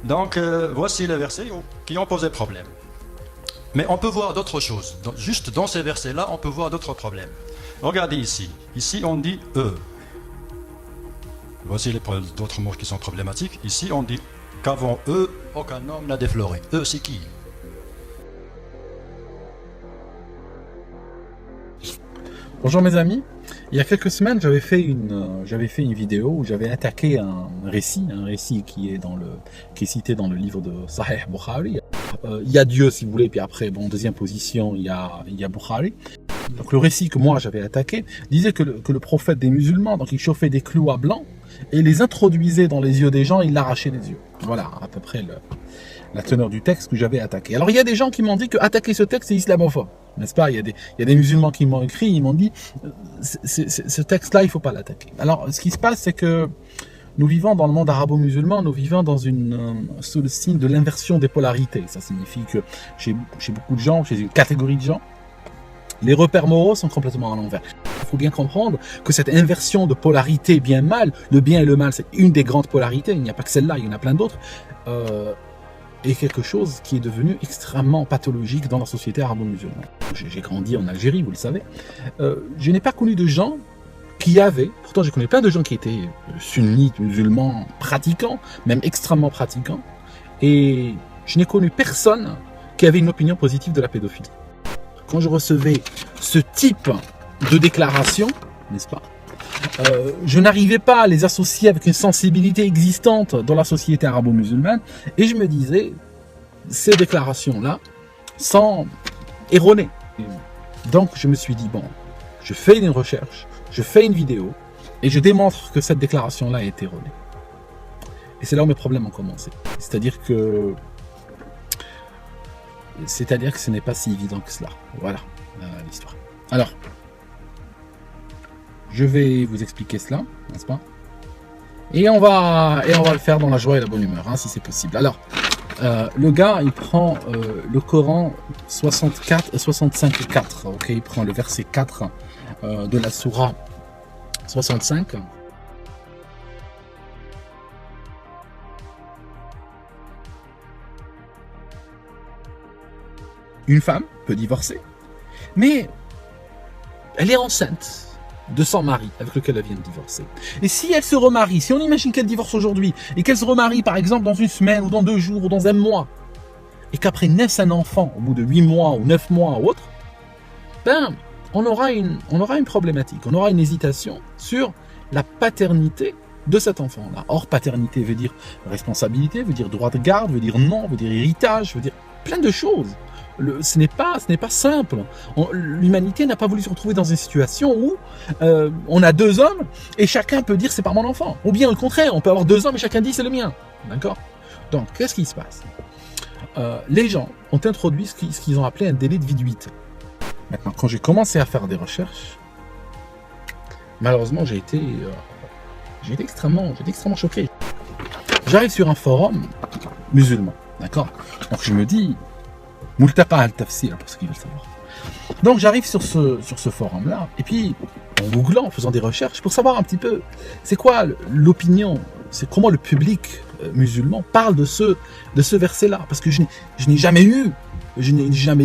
Donc voici les versets qui ont posé problème. Mais on peut voir d'autres choses. Juste dans ces versets-là, on peut voir d'autres problèmes. Regardez ici. Ici, on dit « eux ». Voici d'autres mots qui sont problématiques. Ici, on dit qu'avant eux, aucun homme n'a défloré. Eux, c'est qui? Bonjour mes amis. Il y a quelques semaines, j'avais fait une vidéo où j'avais attaqué un récit qui est cité dans le livre de Sahih Bukhari. Il y a Dieu, si vous voulez, puis après, deuxième position, il y a Bukhari. Donc le récit que moi j'avais attaqué disait que le prophète des musulmans, donc il chauffait des clous à blanc et les introduisait dans les yeux des gens, il l'arrachait des yeux. Voilà à peu près la teneur du texte que j'avais attaqué. Alors il y a des gens qui m'ont dit que attaquer ce texte c'est islamophobe, n'est-ce pas? Il y a des musulmans qui m'ont écrit, ils m'ont dit ce texte-là il faut pas l'attaquer. Alors ce qui se passe c'est que nous vivons dans le monde arabo-musulman, nous vivons sous le signe de l'inversion des polarités. Ça signifie que chez beaucoup de gens, chez une catégorie de gens, les repères moraux sont complètement à l'envers. Il faut bien comprendre que cette inversion de polarité bien-mal, le bien et le mal, c'est une des grandes polarités, il n'y a pas que celle-là, il y en a plein d'autres, est quelque chose qui est devenu extrêmement pathologique dans la société arabo-musulmane. J'ai grandi en Algérie, vous le savez. Je n'ai pas connu de gens qui avaient, pourtant je connais plein de gens qui étaient sunnites, musulmans, pratiquants, même extrêmement pratiquants, et je n'ai connu personne qui avait une opinion positive de la pédophilie. Quand je recevais ce type de déclaration, n'est-ce pas, je n'arrivais pas à les associer avec une sensibilité existante dans la société arabo-musulmane, et je me disais, ces déclarations-là sont erronées. Donc je me suis dit, je fais une recherche, je fais une vidéo, et je démontre que cette déclaration-là est erronée. Et c'est là où mes problèmes ont commencé. C'est-à-dire que ce n'est pas si évident que cela. Voilà l'histoire. Alors, je vais vous expliquer cela, n'est-ce pas? Et on va le faire dans la joie et la bonne humeur, si c'est possible. Alors, le gars, il prend le Coran 65-4, ok? Il prend le verset 4 de la sourate 65. Une femme peut divorcer, mais elle est enceinte de son mari avec lequel elle vient de divorcer. Et si elle se remarie, si on imagine qu'elle divorce aujourd'hui, et qu'elle se remarie par exemple dans une semaine, ou dans 2 jours, ou dans un mois, et qu'après naisse un enfant, au bout de 8 mois, ou 9 mois, ou autre, on aura une problématique, on aura une hésitation sur la paternité de cet enfant-là. Or, paternité veut dire responsabilité, veut dire droit de garde, veut dire nom, veut dire héritage, veut dire plein de choses. Ce n'est pas simple. L'humanité n'a pas voulu se retrouver dans une situation où on a 2 hommes et chacun peut dire c'est pas mon enfant. Ou bien au contraire, on peut avoir 2 hommes et chacun dit c'est le mien. D'accord? Donc, qu'est-ce qui se passe? Les gens ont introduit ce qu'ils ont appelé un délai de vie de 8 ans. Maintenant, quand j'ai commencé à faire des recherches, malheureusement, j'ai été extrêmement choqué. J'arrive sur un forum musulman, d'accord? Donc je me dis, Multaqa al-Tafsir, pour ceux qui veulent savoir. Donc j'arrive sur ce forum-là, et puis en googlant, en faisant des recherches, pour savoir un petit peu, c'est quoi l'opinion, c'est comment le public musulman parle de ce verset-là, parce que je n'ai jamais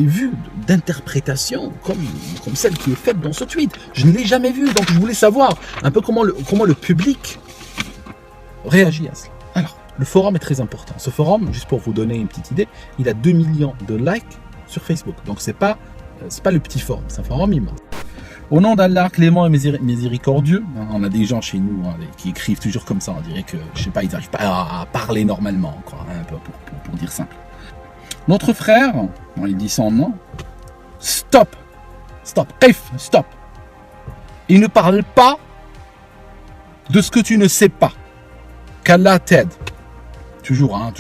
vu d'interprétation comme celle qui est faite dans ce tweet. Je ne l'ai jamais vu, donc je voulais savoir un peu comment le public réagit à cela. Alors, le forum est très important. Ce forum, juste pour vous donner une petite idée, il a 2 millions de likes sur Facebook. Donc c'est pas le petit forum, c'est un forum immense. Au nom d'Allah, clément et miséricordieux, on a des gens chez nous qui écrivent toujours comme ça, on dirait que, je sais pas, ils n'arrivent pas à parler normalement, quoi, un peu pour dire simple. Notre frère, il dit son nom, stop. Il ne parle pas de ce que tu ne sais pas. Qu'Allah t'aide. Toujours un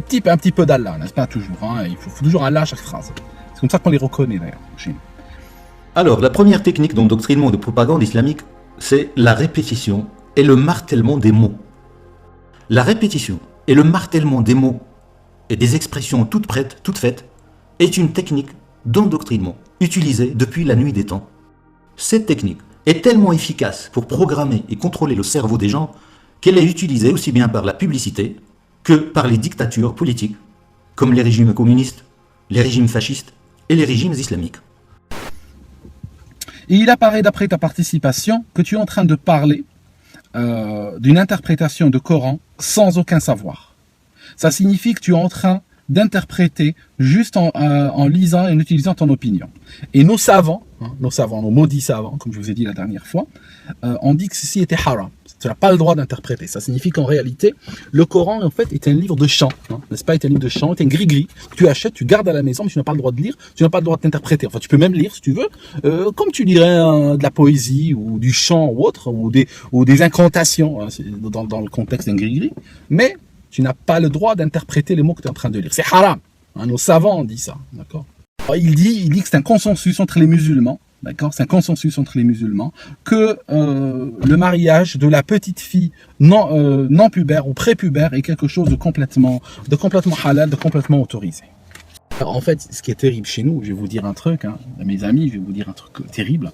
petit peu d'Allah, n'est-ce pas, toujours. Il faut toujours Allah à chaque phrase. C'est comme ça qu'on les reconnaît d'ailleurs chez nous. Alors, la première technique d'endoctrinement de propagande islamique, c'est la répétition et le martèlement des mots. La répétition et le martèlement des mots et des expressions toutes prêtes, toutes faites, est une technique d'endoctrinement utilisée depuis la nuit des temps. Cette technique est tellement efficace pour programmer et contrôler le cerveau des gens qu'elle est utilisée aussi bien par la publicité que par les dictatures politiques, comme les régimes communistes, les régimes fascistes et les régimes islamiques. Et il apparaît d'après ta participation que tu es en train de parler d'une interprétation de Coran sans aucun savoir. Ça signifie que tu es en train d'interpréter juste en lisant et en utilisant ton opinion. Et nos savants, nos maudits savants, comme je vous ai dit la dernière fois, ont dit que ceci était haram. Tu n'as pas le droit d'interpréter. Ça signifie qu'en réalité, le Coran, en fait, est un livre de chant. N'est-ce pas? Est un livre de chant, est un gris-gris que tu achètes, tu gardes à la maison, mais tu n'as pas le droit de lire, tu n'as pas le droit d'interpréter. Enfin, tu peux même lire, si tu veux, comme tu lirais de la poésie, ou du chant, ou autre, ou des incantations, dans le contexte d'un gris-gris. Mais tu n'as pas le droit d'interpréter les mots que tu es en train de lire. C'est haram. Nos savants ont dit ça. D'accord? Il dit que c'est un consensus entre les musulmans. D'accord, c'est un consensus entre les musulmans que le mariage de la petite fille non pubère ou prépubère est quelque chose de complètement halal, de complètement autorisé. Alors, en fait, ce qui est terrible chez nous, je vais vous dire un truc, mes amis, je vais vous dire un truc terrible,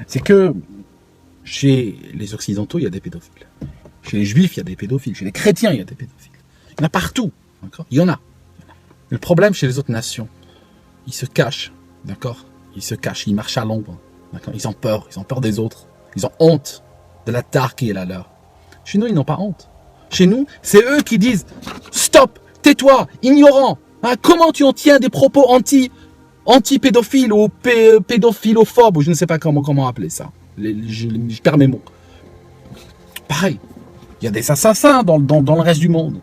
c'est que chez les occidentaux, il y a des pédophiles. Chez les juifs, il y a des pédophiles. Chez les chrétiens, il y a des pédophiles. Il y en a partout. D'accord, il y en a. Mais le problème chez les autres nations, ils se cachent. D'accord. Ils se cachent, ils marchent à l'ombre. Ils ont peur des autres. Ils ont honte de la tare qui est la leur. Chez nous, ils n'ont pas honte. Chez nous, c'est eux qui disent « Stop, tais-toi, ignorant ! Comment tu en tiens des propos anti-pédophiles ou pédophilophobes ?» ou je ne sais pas comment appeler ça. Je perds mes mots. Pareil, il y a des assassins dans le reste du monde.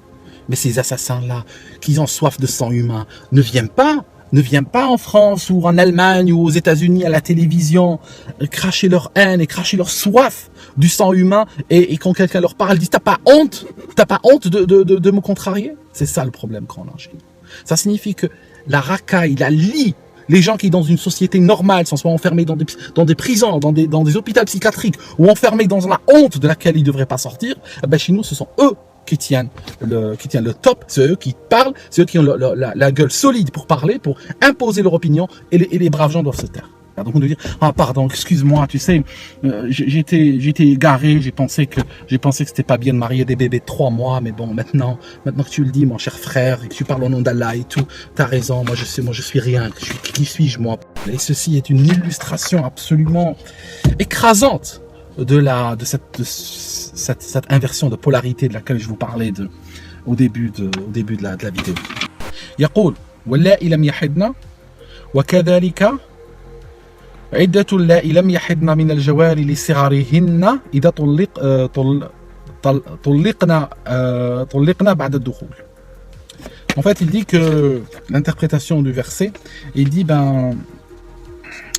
Mais ces assassins-là, qui ont soif de sang humain, ne viennent pas en France ou en Allemagne ou aux États-Unis à la télévision cracher leur haine et cracher leur soif du sang humain et quand quelqu'un leur parle, ils disent t'as pas honte de me contrarier? C'est ça le problème qu'on a chez nous. Ça signifie que la racaille, la lie, les gens qui dans une société normale sont soit enfermés dans des prisons, dans des hôpitaux psychiatriques ou enfermés dans la honte de laquelle ils ne devraient pas sortir, chez nous ce sont eux qui tiennent le top, c'est eux qui parlent, c'est eux qui ont la gueule solide pour parler, pour imposer leur opinion, et les braves gens doivent se taire. Donc on doit dire pardon, excuse-moi, tu sais, j'étais égaré, j'ai pensé que c'était pas bien de marier des bébés de 3 mois, mais bon, maintenant que tu le dis, mon cher frère, et que tu parles au nom d'Allah et tout, t'as raison, moi je suis rien, qui suis-je moi? Et ceci est une illustration absolument écrasante de cette inversion de polarité de laquelle je vous parlais au début de la vidéo. يقول واللائي لم يحضن وكذلك عدة اللائي لم يحضن من الجواري لصغارهن إذا طلقنا بعد الدخول. En fait, il dit que l'interprétation du verset, il dit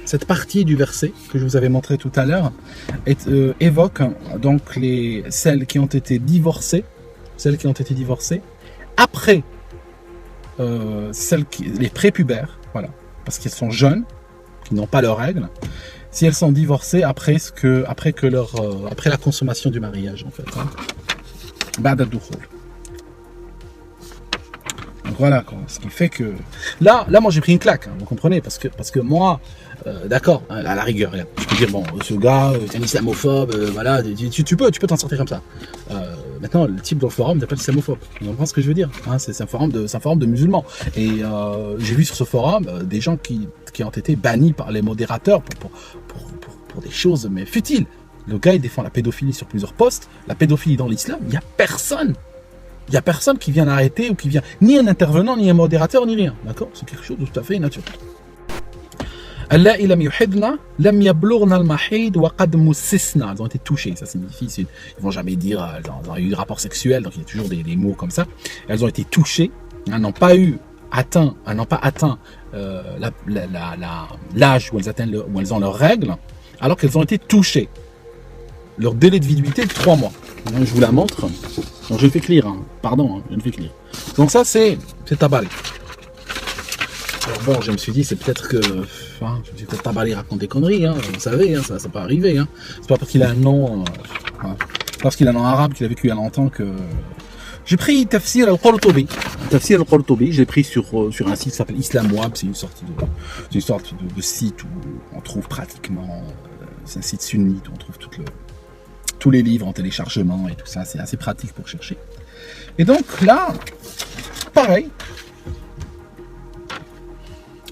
cette partie du verset que je vous avais montré tout à l'heure évoque donc celles qui ont été divorcées après les prépubères, voilà, parce qu'elles sont jeunes, qui n'ont pas leurs règles, si elles sont divorcées après la consommation du mariage, en fait. Hein. Ba'da al-dukhul. Donc voilà, quoi. Ce qui fait que là, moi j'ai pris une claque, hein, vous comprenez, parce que moi, d'accord, à la rigueur, je peux dire bon, ce gars, c'est un islamophobe, voilà, tu peux t'en sortir comme ça. Maintenant, le type dans le forum n'est pas islamophobe. Vous comprenez ce que je veux dire, hein, c'est un forum de musulmans. Et j'ai vu sur ce forum des gens qui ont été bannis par les modérateurs pour des choses mais futiles. Le gars il défend la pédophilie sur plusieurs posts. La pédophilie dans l'islam, il y a personne. Il n'y a personne qui vient arrêter ou qui vient, ni un intervenant, ni un modérateur, ni rien. D'accord? C'est quelque chose de tout à fait naturel. Elles ont été touchées, ça signifie, ils ne vont jamais dire elles ont eu des rapports sexuels, donc il y a toujours des mots comme ça. Elles ont été touchées, elles n'ont pas atteint l'âge où elles ont leurs règles, alors qu'elles ont été touchées. Leur délai de viduité est de 3 mois. Je vous la montre. Donc je ne fais que lire, hein. Pardon, je ne fais que lire. Donc ça c'est Tabari. Alors bon, je me suis dit, c'est peut-être que... Enfin, je me suis dit, Tabari raconte des conneries, hein, vous savez, hein, ça peut arriver. Hein. C'est pas parce qu'il a un nom... parce qu'il a un nom arabe, qu'il a vécu il y a longtemps que... J'ai pris Tafsir al-Qurtubi. Tafsir al-Qurtubi, je l'ai pris sur un site qui s'appelle IslamWab. C'est une sorte de site où on trouve pratiquement... c'est un site sunnite où on trouve tous les livres en téléchargement et tout ça. C'est assez pratique pour chercher. Et donc là, pareil,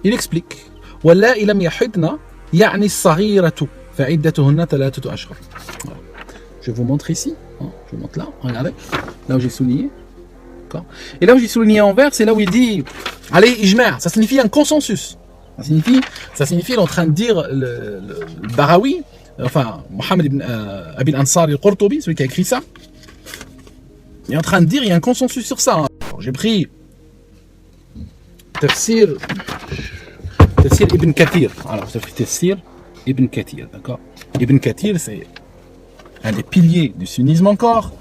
il explique. واللائي لم يحضن يعني الصغيرة فعدتهن 3 أشهر. Je vous montre ici. Je vous montre là. Regardez. Là où j'ai souligné. D'accord. Et là où j'ai souligné en vert, c'est là où il dit allez, ijma'. Ça signifie un consensus. Ça signifie il est en train de dire le Barawi, enfin Mohamed ibn Abi al-Ansari al-Qurtubi, celui qui a écrit ça. Il est en train de dire il y a un consensus sur ça. Alors, j'ai pris Tafsir Ibn Kathir. Alors, j'ai pris Tafsir Ibn Kathir, d'accord. Ibn Kathir, c'est un des piliers du sunnisme encore,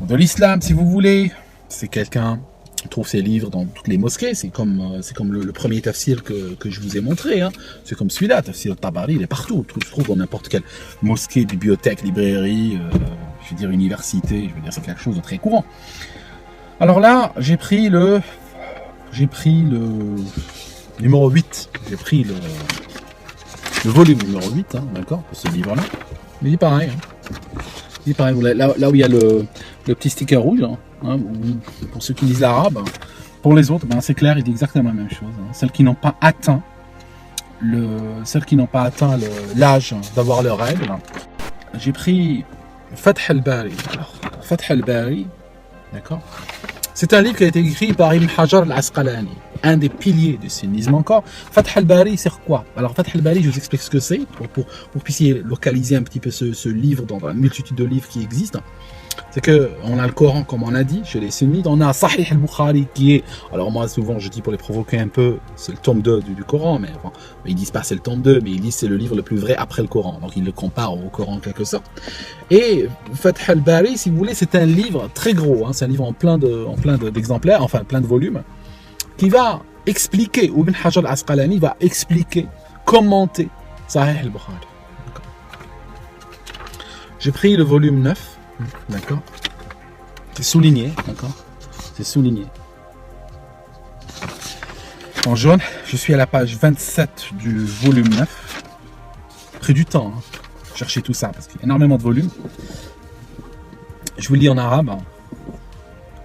de l'islam si vous voulez. C'est quelqu'un qui trouve ses livres dans toutes les mosquées. C'est comme le premier tafsir que je vous ai montré. Hein. C'est comme celui-là, Tafsir Tabari, il est partout. Je trouve dans n'importe quelle mosquée, bibliothèque, librairie, je veux dire université, je veux dire c'est quelque chose de très courant. Alors là, j'ai pris le numéro 8. J'ai pris le volume numéro 8, hein, d'accord, pour ce livre-là. Mais il dit pareil. Hein. Il dit pareil, là où il y a le petit sticker rouge, hein, pour ceux qui lisent l'arabe. Pour les autres, c'est clair, il dit exactement la même chose. Hein. Celles qui n'ont pas atteint l'âge d'avoir leurs règles. J'ai pris Fath al-Bari. Alors, Fath al-Bari, d'accord. C'est un livre qui a été écrit par Ibn Hajar al-Asqalani, un des piliers du sunnisme encore. Fath al-Bari, c'est quoi? Alors, Fath al-Bari, je vous explique ce que c'est, pour que vous puissiez localiser un petit peu ce livre dans la multitude de livres qui existent. C'est que on a le Coran, comme on a dit, chez les sunnites, on a Sahih al-Bukhari qui est, alors moi souvent je dis pour les provoquer un peu, c'est le tome 2 du Coran, mais enfin, ils disent pas c'est le tome 2, mais ils disent c'est le livre le plus vrai après le Coran, donc ils le comparent au Coran en quelque sorte. Et Fath al-Bari, si vous voulez, c'est un livre très gros, hein, c'est un livre en plein d'exemplaires, enfin plein de volumes, qui va expliquer, ou Ibn Hajar al-Asqalani va expliquer, commenter Sahih al-Bukhari. J'ai pris le volume 9. D'accord. C'est souligné, d'accord. C'est souligné. En jaune, je suis à la page 27 du volume 9. Pris du temps, hein, chercher tout ça, parce qu'il y a énormément de volumes. Je vous le lis en arabe.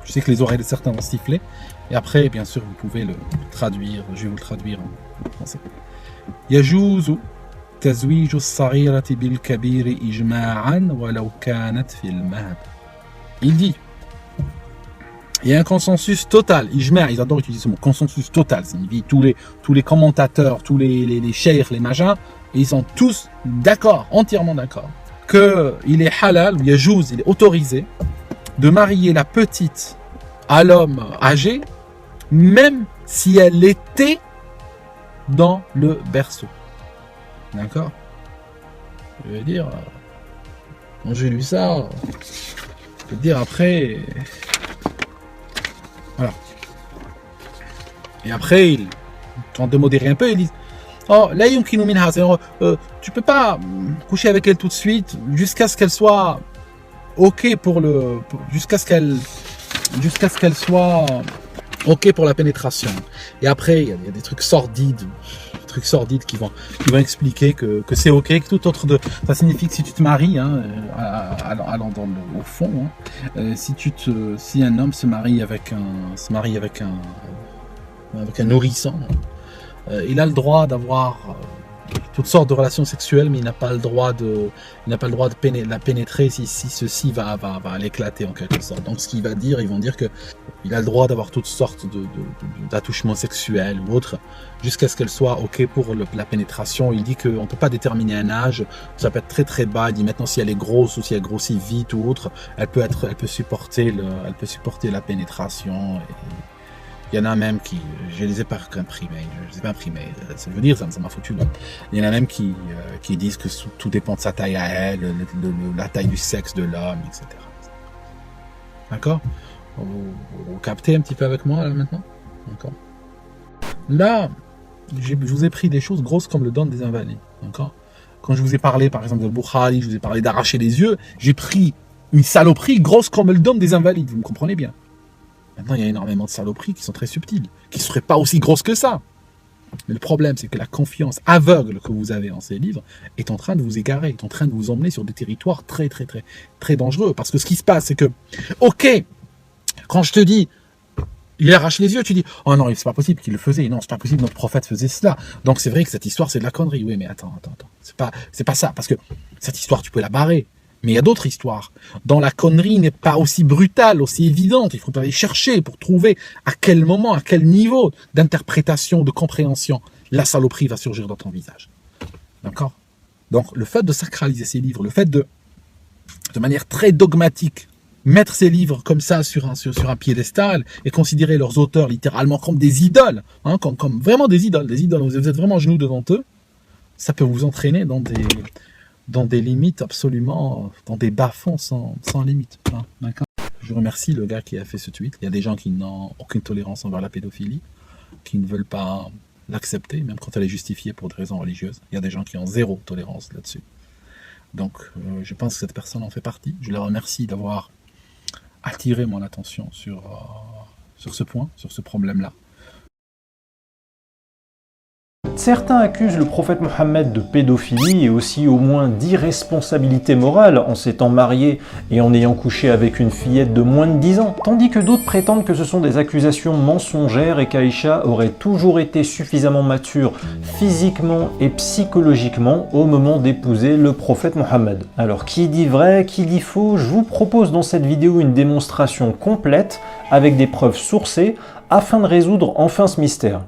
Je sais que les oreilles de certains vont siffler. Et après, bien sûr, vous pouvez le traduire. Je vais vous le traduire en français. Yajuzu تزويج الصغيرة بالكبير إجماعا ولو كانت في المهد. Il dit, il y a un consensus total, ijma', ils adorent utiliser ce mot, consensus total, ça signifie tous les commentateurs, tous les cheikhs, les machins, ils sont tous d'accord, entièrement d'accord, que il est halal, il y a jouz, il est autorisé de marier la petite à l'homme âgé, même si elle était dans le berceau. D'accord. Je veux dire, quand j'ai lu ça, je peux te dire après, Voilà. Et après, ils tentent de modérer un peu, ils disent oh, là, tu peux pas coucher avec elle tout de suite jusqu'à ce qu'elle soit OK pour jusqu'à ce qu'elle soit OK pour la pénétration. Et après, il y a des trucs sordides qui vont expliquer que c'est OK, que tout autre ça signifie que si tu te maries, hein, allant au fond, hein, si un homme se marie avec un nourrisson, il a le droit d'avoir toutes sortes de relations sexuelles, mais il n'a pas le droit de la pénétrer si ceci va l'éclater en quelque sorte. Donc ils vont dire que il a le droit d'avoir toutes sortes d'attouchements sexuels ou autres, jusqu'à ce qu'elle soit OK pour la pénétration. Il dit qu'on ne peut pas déterminer un âge, ça peut être très très bas. Il dit maintenant si elle est grosse ou si elle grossit vite ou autre, elle peut supporter la pénétration. Et il y en a même qui, je les ai pas imprimés, ça veut dire, ça m'a foutu là. Il y en a même qui disent que tout dépend de sa taille à elle, la taille du sexe de l'homme, etc. D'accord ? Vous captez un petit peu avec moi là maintenant ? D'accord ? Là, je vous ai pris des choses grosses comme le don des invalides. D'accord ? Quand je vous ai parlé par exemple de Bukhari, je vous ai parlé d'arracher les yeux, j'ai pris une saloperie grosse comme le don des invalides, vous me comprenez bien ? Maintenant, il y a énormément de saloperies qui sont très subtiles, qui ne seraient pas aussi grosses que ça. Mais le problème, c'est que la confiance aveugle que vous avez en ces livres est en train de vous égarer, est en train de vous emmener sur des territoires très, très, très, très dangereux. Parce que ce qui se passe, c'est que, OK, quand je te dis, il arrache les yeux, tu dis, oh non, c'est pas possible qu'il le faisait. Non, c'est pas possible, notre prophète faisait cela. Donc c'est vrai que cette histoire, c'est de la connerie. Oui, mais attends. C'est pas ça. Parce que cette histoire, tu peux la barrer. Mais il y a d'autres histoires dont la connerie n'est pas aussi brutale, aussi évidente. Il faut aller chercher pour trouver à quel moment, à quel niveau d'interprétation, de compréhension, la saloperie va surgir dans ton visage. D'accord ? Donc, le fait de sacraliser ces livres, le fait de manière très dogmatique, mettre ces livres comme ça sur un piédestal et considérer leurs auteurs littéralement comme des idoles, hein, comme vraiment des idoles, vous êtes vraiment à genoux devant eux, ça peut vous entraîner dans des limites absolument, dans des bas-fonds sans limite. Hein, d'accord ? Je remercie le gars qui a fait ce tweet. Il y a des gens qui n'ont aucune tolérance envers la pédophilie, qui ne veulent pas l'accepter, même quand elle est justifiée pour des raisons religieuses. Il y a des gens qui ont zéro tolérance là-dessus. Donc, je pense que cette personne en fait partie. Je la remercie d'avoir attiré mon attention sur ce point, sur ce problème-là. Certains accusent le prophète Mohammed de pédophilie et aussi au moins d'irresponsabilité morale en s'étant marié et en ayant couché avec une fillette de moins de 10 ans, tandis que d'autres prétendent que ce sont des accusations mensongères et qu'Aïcha aurait toujours été suffisamment mature physiquement et psychologiquement au moment d'épouser le prophète Mohammed. Alors qui dit vrai, qui dit faux? Je vous propose dans cette vidéo une démonstration complète avec des preuves sourcées afin de résoudre enfin ce mystère.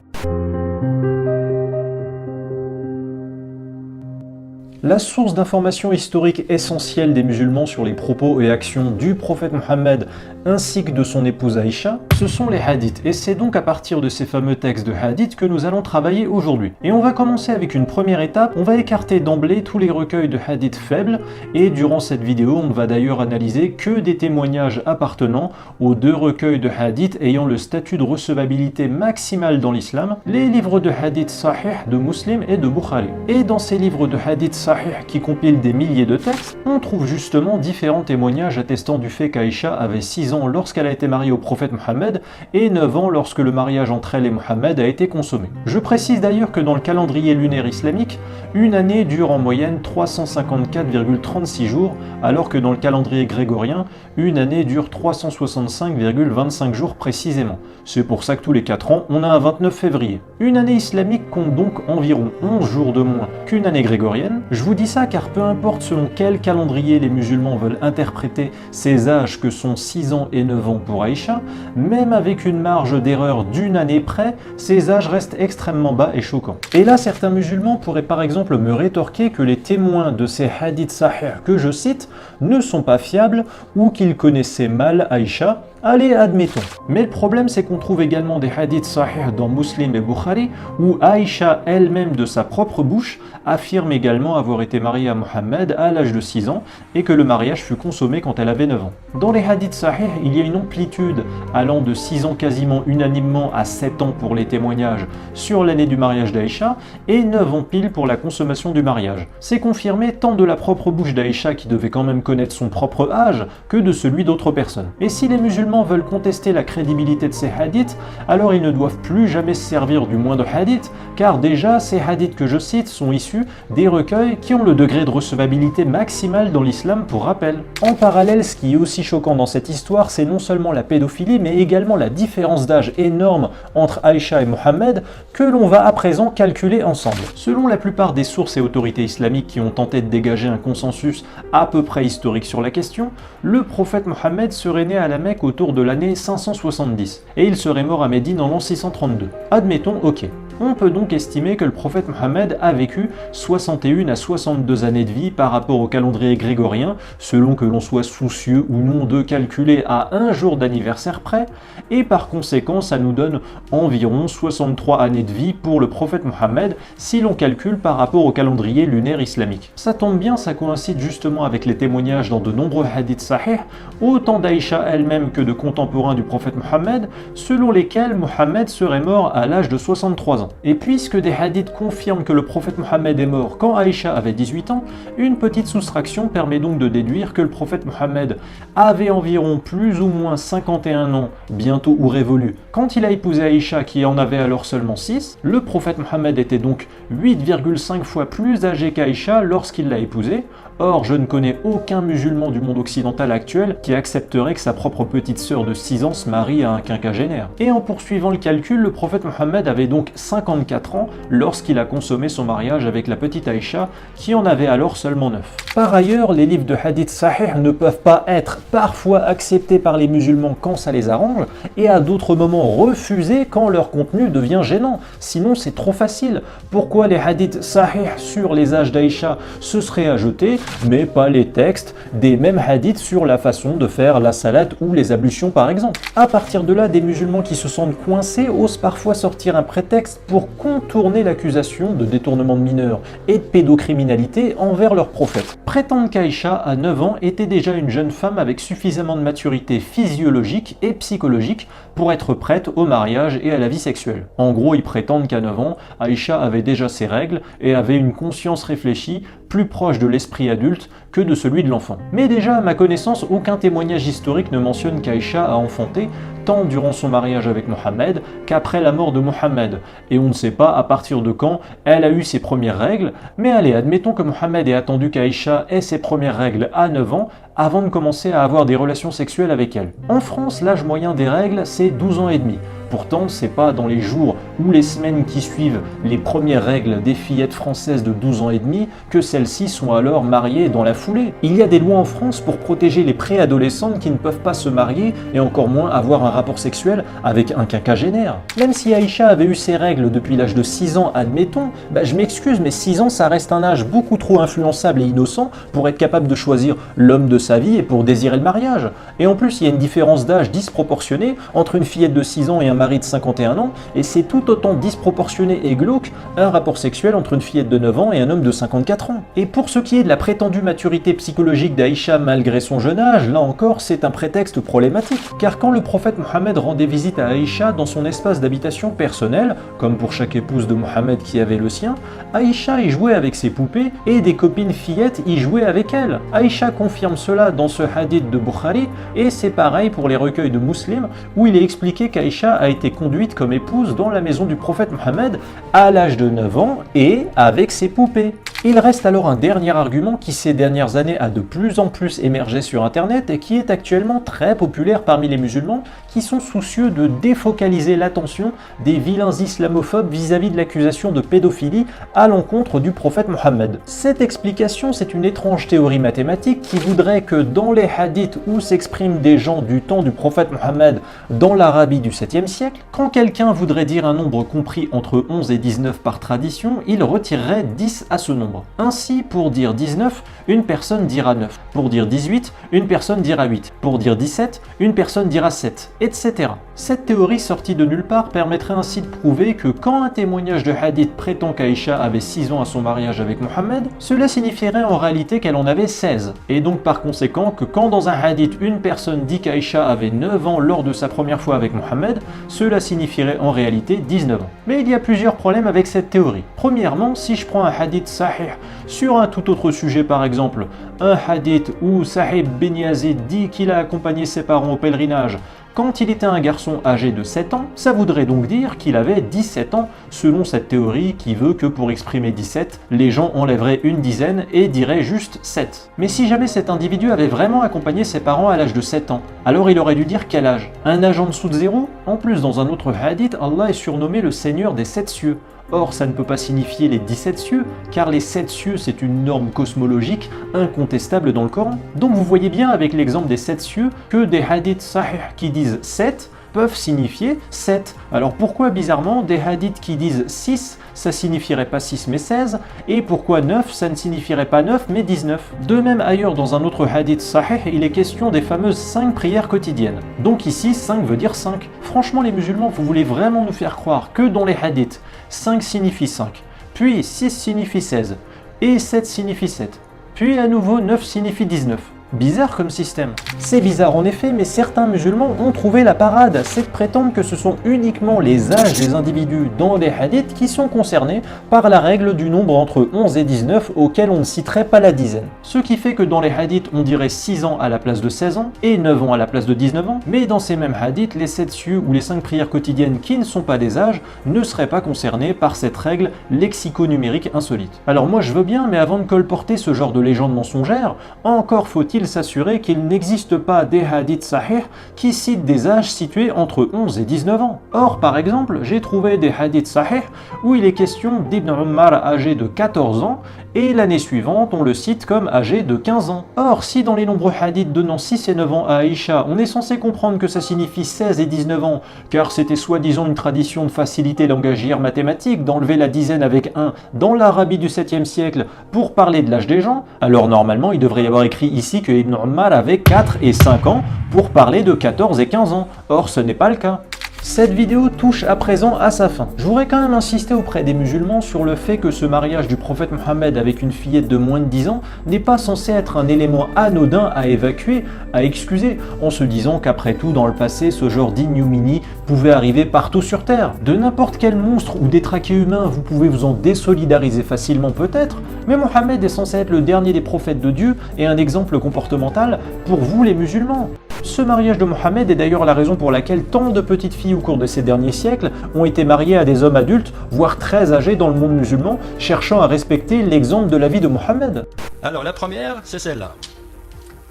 La source d'information historique essentielle des musulmans sur les propos et actions du prophète Mohammed ainsi que de son épouse Aïcha, ce sont les hadiths. Et c'est donc à partir de ces fameux textes de hadiths que nous allons travailler aujourd'hui. Et on va commencer avec une première étape, on va écarter d'emblée tous les recueils de hadiths faibles, et durant cette vidéo, on ne va d'ailleurs analyser que des témoignages appartenant aux deux recueils de hadiths ayant le statut de recevabilité maximale dans l'islam, les livres de hadiths sahih de Muslim et de Bukhari. Et dans ces livres de hadiths sahih qui compilent des milliers de textes, on trouve justement différents témoignages attestant du fait qu'Aïcha avait 6 ans lorsqu'elle a été mariée au prophète Mohammed et 9 ans lorsque le mariage entre elle et Mohammed a été consommé. Je précise d'ailleurs que dans le calendrier lunaire islamique, une année dure en moyenne 354,36 jours, alors que dans le calendrier grégorien, une année dure 365,25 jours précisément. C'est pour ça que tous les 4 ans, on a un 29 février. Une année islamique compte donc environ 11 jours de moins qu'une année grégorienne. Je vous dis ça car peu importe selon quel calendrier les musulmans veulent interpréter ces âges que sont 6 ans et 9 ans pour Aïcha, même avec une marge d'erreur d'une année près, ces âges restent extrêmement bas et choquants. Et là, certains musulmans pourraient par exemple me rétorquer que les témoins de ces hadiths sahih que je cite ne sont pas fiables ou qu'ils connaissaient mal Aïcha, Allez, admettons. Mais le problème, c'est qu'on trouve également des hadiths sahih dans Muslim et Bukhari, où Aïcha elle-même de sa propre bouche affirme également avoir été mariée à Mohammed à l'âge de 6 ans et que le mariage fut consommé quand elle avait 9 ans. Dans les hadiths sahih, il y a une amplitude allant de 6 ans quasiment unanimement à 7 ans pour les témoignages sur l'année du mariage d'Aïcha et 9 ans pile pour la consommation du mariage. C'est confirmé tant de la propre bouche d'Aïcha qui devait quand même connaître son propre âge que de celui d'autres personnes. Et si les musulmans veulent contester la crédibilité de ces hadiths, alors ils ne doivent plus jamais se servir du moindre hadith, car déjà ces hadiths que je cite sont issus des recueils qui ont le degré de recevabilité maximale dans l'islam pour rappel. En parallèle, ce qui est aussi choquant dans cette histoire, c'est non seulement la pédophilie, mais également la différence d'âge énorme entre Aïcha et Mohammed que l'on va à présent calculer ensemble. Selon la plupart des sources et autorités islamiques qui ont tenté de dégager un consensus à peu près historique sur la question, le prophète Mohammed serait né à la Mecque autour de l'année 570 et il serait mort à Médine en l'an 632. Admettons, ok. On peut donc estimer que le prophète Mohammed a vécu 61 à 62 années de vie par rapport au calendrier grégorien, selon que l'on soit soucieux ou non de calculer à un jour d'anniversaire près, et par conséquent ça nous donne environ 63 années de vie pour le prophète Mohammed si l'on calcule par rapport au calendrier lunaire islamique. Ça tombe bien, ça coïncide justement avec les témoignages dans de nombreux hadiths sahih, autant d'Aïcha elle-même que de contemporains du prophète Mohammed, selon lesquels Mohammed serait mort à l'âge de 63 ans. Et puisque des hadiths confirment que le prophète Mohammed est mort quand Aïcha avait 18 ans, une petite soustraction permet donc de déduire que le prophète Mohammed avait environ plus ou moins 51 ans, bientôt ou révolu, quand il a épousé Aïcha qui en avait alors seulement 6. Le prophète Mohammed était donc 8,5 fois plus âgé qu'Aïcha lorsqu'il l'a épousée. Or, je ne connais aucun musulman du monde occidental actuel qui accepterait que sa propre petite sœur de 6 ans se marie à un quinquagénaire. Et en poursuivant le calcul, le prophète Mohammed avait donc 54 ans lorsqu'il a consommé son mariage avec la petite Aïcha, qui en avait alors seulement 9. Par ailleurs, les livres de hadith sahih ne peuvent pas être parfois acceptés par les musulmans quand ça les arrange, et à d'autres moments refusés quand leur contenu devient gênant. Sinon, c'est trop facile. Pourquoi les hadiths sahih sur les âges d'Aïcha se seraient ajoutés, mais pas les textes des mêmes hadiths sur la façon de faire la salade ou les ablutions par exemple. À partir de là, des musulmans qui se sentent coincés osent parfois sortir un prétexte pour contourner l'accusation de détournement de mineurs et de pédocriminalité envers leur prophète. Prétendent qu'Aïcha, à 9 ans, était déjà une jeune femme avec suffisamment de maturité physiologique et psychologique pour être prête au mariage et à la vie sexuelle. En gros, ils prétendent qu'à 9 ans, Aïcha avait déjà ses règles et avait une conscience réfléchie plus proche de l'esprit adulte que de celui de l'enfant. Mais déjà, à ma connaissance, aucun témoignage historique ne mentionne qu'Aïcha a enfanté tant durant son mariage avec Mohammed qu'après la mort de Mohammed. Et on ne sait pas à partir de quand elle a eu ses premières règles, mais allez, admettons que Mohammed ait attendu qu'Aïcha ait ses premières règles à 9 ans avant de commencer à avoir des relations sexuelles avec elle. En France, l'âge moyen des règles, c'est 12 ans et demi. Pourtant, c'est pas dans les jours ou les semaines qui suivent les premières règles des fillettes françaises de 12 ans et demi que celles-ci sont alors mariées dans la foulée. Il y a des lois en France pour protéger les préadolescentes qui ne peuvent pas se marier et encore moins avoir un rapport sexuel avec un quinquagénaire. Même si Aïcha avait eu ses règles depuis l'âge de 6 ans, admettons, je m'excuse, mais 6 ans ça reste un âge beaucoup trop influençable et innocent pour être capable de choisir l'homme de sa vie et pour désirer le mariage. Et en plus, il y a une différence d'âge disproportionnée entre une fillette de 6 ans et un mari de 51 ans, et c'est tout autant disproportionné et glauque un rapport sexuel entre une fillette de 9 ans et un homme de 54 ans. Et pour ce qui est de la prétendue maturité psychologique d'Aïcha malgré son jeune âge, là encore c'est un prétexte problématique, car quand le prophète Mohammed rendait visite à Aïcha dans son espace d'habitation personnel, comme pour chaque épouse de Mohammed qui avait le sien, Aïcha y jouait avec ses poupées et des copines fillettes y jouaient avec elle. Aïcha confirme cela dans ce hadith de Bukhari, et c'est pareil pour les recueils de Muslim où il est expliqué qu'Aïcha a été conduite comme épouse dans la maison du prophète Mohammed à l'âge de 9 ans et avec ses poupées. Il reste alors un dernier argument qui ces dernières années a de plus en plus émergé sur internet et qui est actuellement très populaire parmi les musulmans qui sont soucieux de défocaliser l'attention des vilains islamophobes vis-à-vis de l'accusation de pédophilie à l'encontre du prophète Mohammed. Cette explication, c'est une étrange théorie mathématique qui voudrait que dans les hadiths où s'expriment des gens du temps du prophète Mohammed dans l'Arabie du 7e siècle, quand quelqu'un voudrait dire un nombre compris entre 11 et 19 par tradition, il retirerait 10 à ce nombre. nombres. Ainsi, pour dire 19, une personne dira 9. Pour dire 18, une personne dira 8. Pour dire 17, une personne dira 7, etc. Cette théorie sortie de nulle part permettrait ainsi de prouver que quand un témoignage de hadith prétend qu'Aïcha avait 6 ans à son mariage avec Mohammed, cela signifierait en réalité qu'elle en avait 16. Et donc par conséquent que quand dans un hadith une personne dit qu'Aïcha avait 9 ans lors de sa première fois avec Mohammed, cela signifierait en réalité 19 ans. Mais il y a plusieurs problèmes avec cette théorie. Premièrement, si je prends un hadith sahih sur un tout autre sujet par exemple, un hadith où Sahib bin Yazid dit qu'il a accompagné ses parents au pèlerinage quand il était un garçon âgé de 7 ans, ça voudrait donc dire qu'il avait 17 ans, selon cette théorie qui veut que pour exprimer 17, les gens enlèveraient une dizaine et diraient juste 7. Mais si jamais cet individu avait vraiment accompagné ses parents à l'âge de 7 ans, alors il aurait dû dire quel âge? Un âge en dessous de 0? En plus, dans un autre hadith, Allah est surnommé le Seigneur des 7 cieux. Or, ça ne peut pas signifier les 17 cieux, car les 7 cieux, c'est une norme cosmologique incontestable dans le Coran. Donc vous voyez bien avec l'exemple des 7 cieux que des hadiths sahih qui disent 7 peuvent signifier 7. Alors pourquoi bizarrement des hadiths qui disent 6, ça signifierait pas 6 mais 16, et pourquoi 9, ça ne signifierait pas 9 mais 19? De même ailleurs dans un autre hadith sahih, il est question des fameuses 5 prières quotidiennes. Donc ici 5 veut dire 5. Franchement les musulmans, vous voulez vraiment nous faire croire que dans les hadiths, 5 signifie 5, puis 6 signifie 16, et 7 signifie 7, puis à nouveau 9 signifie 19. Bizarre comme système. C'est bizarre en effet, mais certains musulmans ont trouvé la parade, c'est de prétendre que ce sont uniquement les âges des individus dans les hadiths qui sont concernés par la règle du nombre entre 11 et 19 auquel on ne citerait pas la dizaine. Ce qui fait que dans les hadiths on dirait 6 ans à la place de 16 ans et 9 ans à la place de 19 ans, mais dans ces mêmes hadiths, les 7 cieux ou les 5 prières quotidiennes qui ne sont pas des âges ne seraient pas concernés par cette règle lexico-numérique insolite. Alors moi je veux bien, mais avant de colporter ce genre de légende mensongère, encore faut-il s'assurer qu'il n'existe pas des hadiths sahih qui citent des âges situés entre 11 et 19 ans. Or, par exemple, j'ai trouvé des hadiths sahih où il est question d'Ibn Ummar âgé de 14 ans et l'année suivante, on le cite comme âgé de 15 ans. Or, si dans les nombreux hadiths donnant 6 et 9 ans à Aïcha, on est censé comprendre que ça signifie 16 et 19 ans, car c'était soi-disant une tradition de faciliter langagière mathématique, d'enlever la dizaine avec 1 dans l'Arabie du 7e siècle pour parler de l'âge des gens, alors normalement, il devrait y avoir écrit ici que Ibn Ummar avait 4 et 5 ans pour parler de 14 et 15 ans. Or, ce n'est pas le cas. Cette vidéo touche à présent à sa fin. Je voudrais quand même insister auprès des musulmans sur le fait que ce mariage du prophète Mohammed avec une fillette de moins de 10 ans n'est pas censé être un élément anodin à évacuer, à excuser, en se disant qu'après tout, dans le passé, ce genre d'ignominie pouvait arriver partout sur Terre. De n'importe quel monstre ou détraqué humain, vous pouvez vous en désolidariser facilement peut-être, mais Mohammed est censé être le dernier des prophètes de Dieu et un exemple comportemental pour vous les musulmans. Ce mariage de Mohammed est d'ailleurs la raison pour laquelle tant de petites filles au cours de ces derniers siècles ont été mariées à des hommes adultes, voire très âgés dans le monde musulman, cherchant à respecter l'exemple de la vie de Mohammed. Alors la première, c'est celle-là.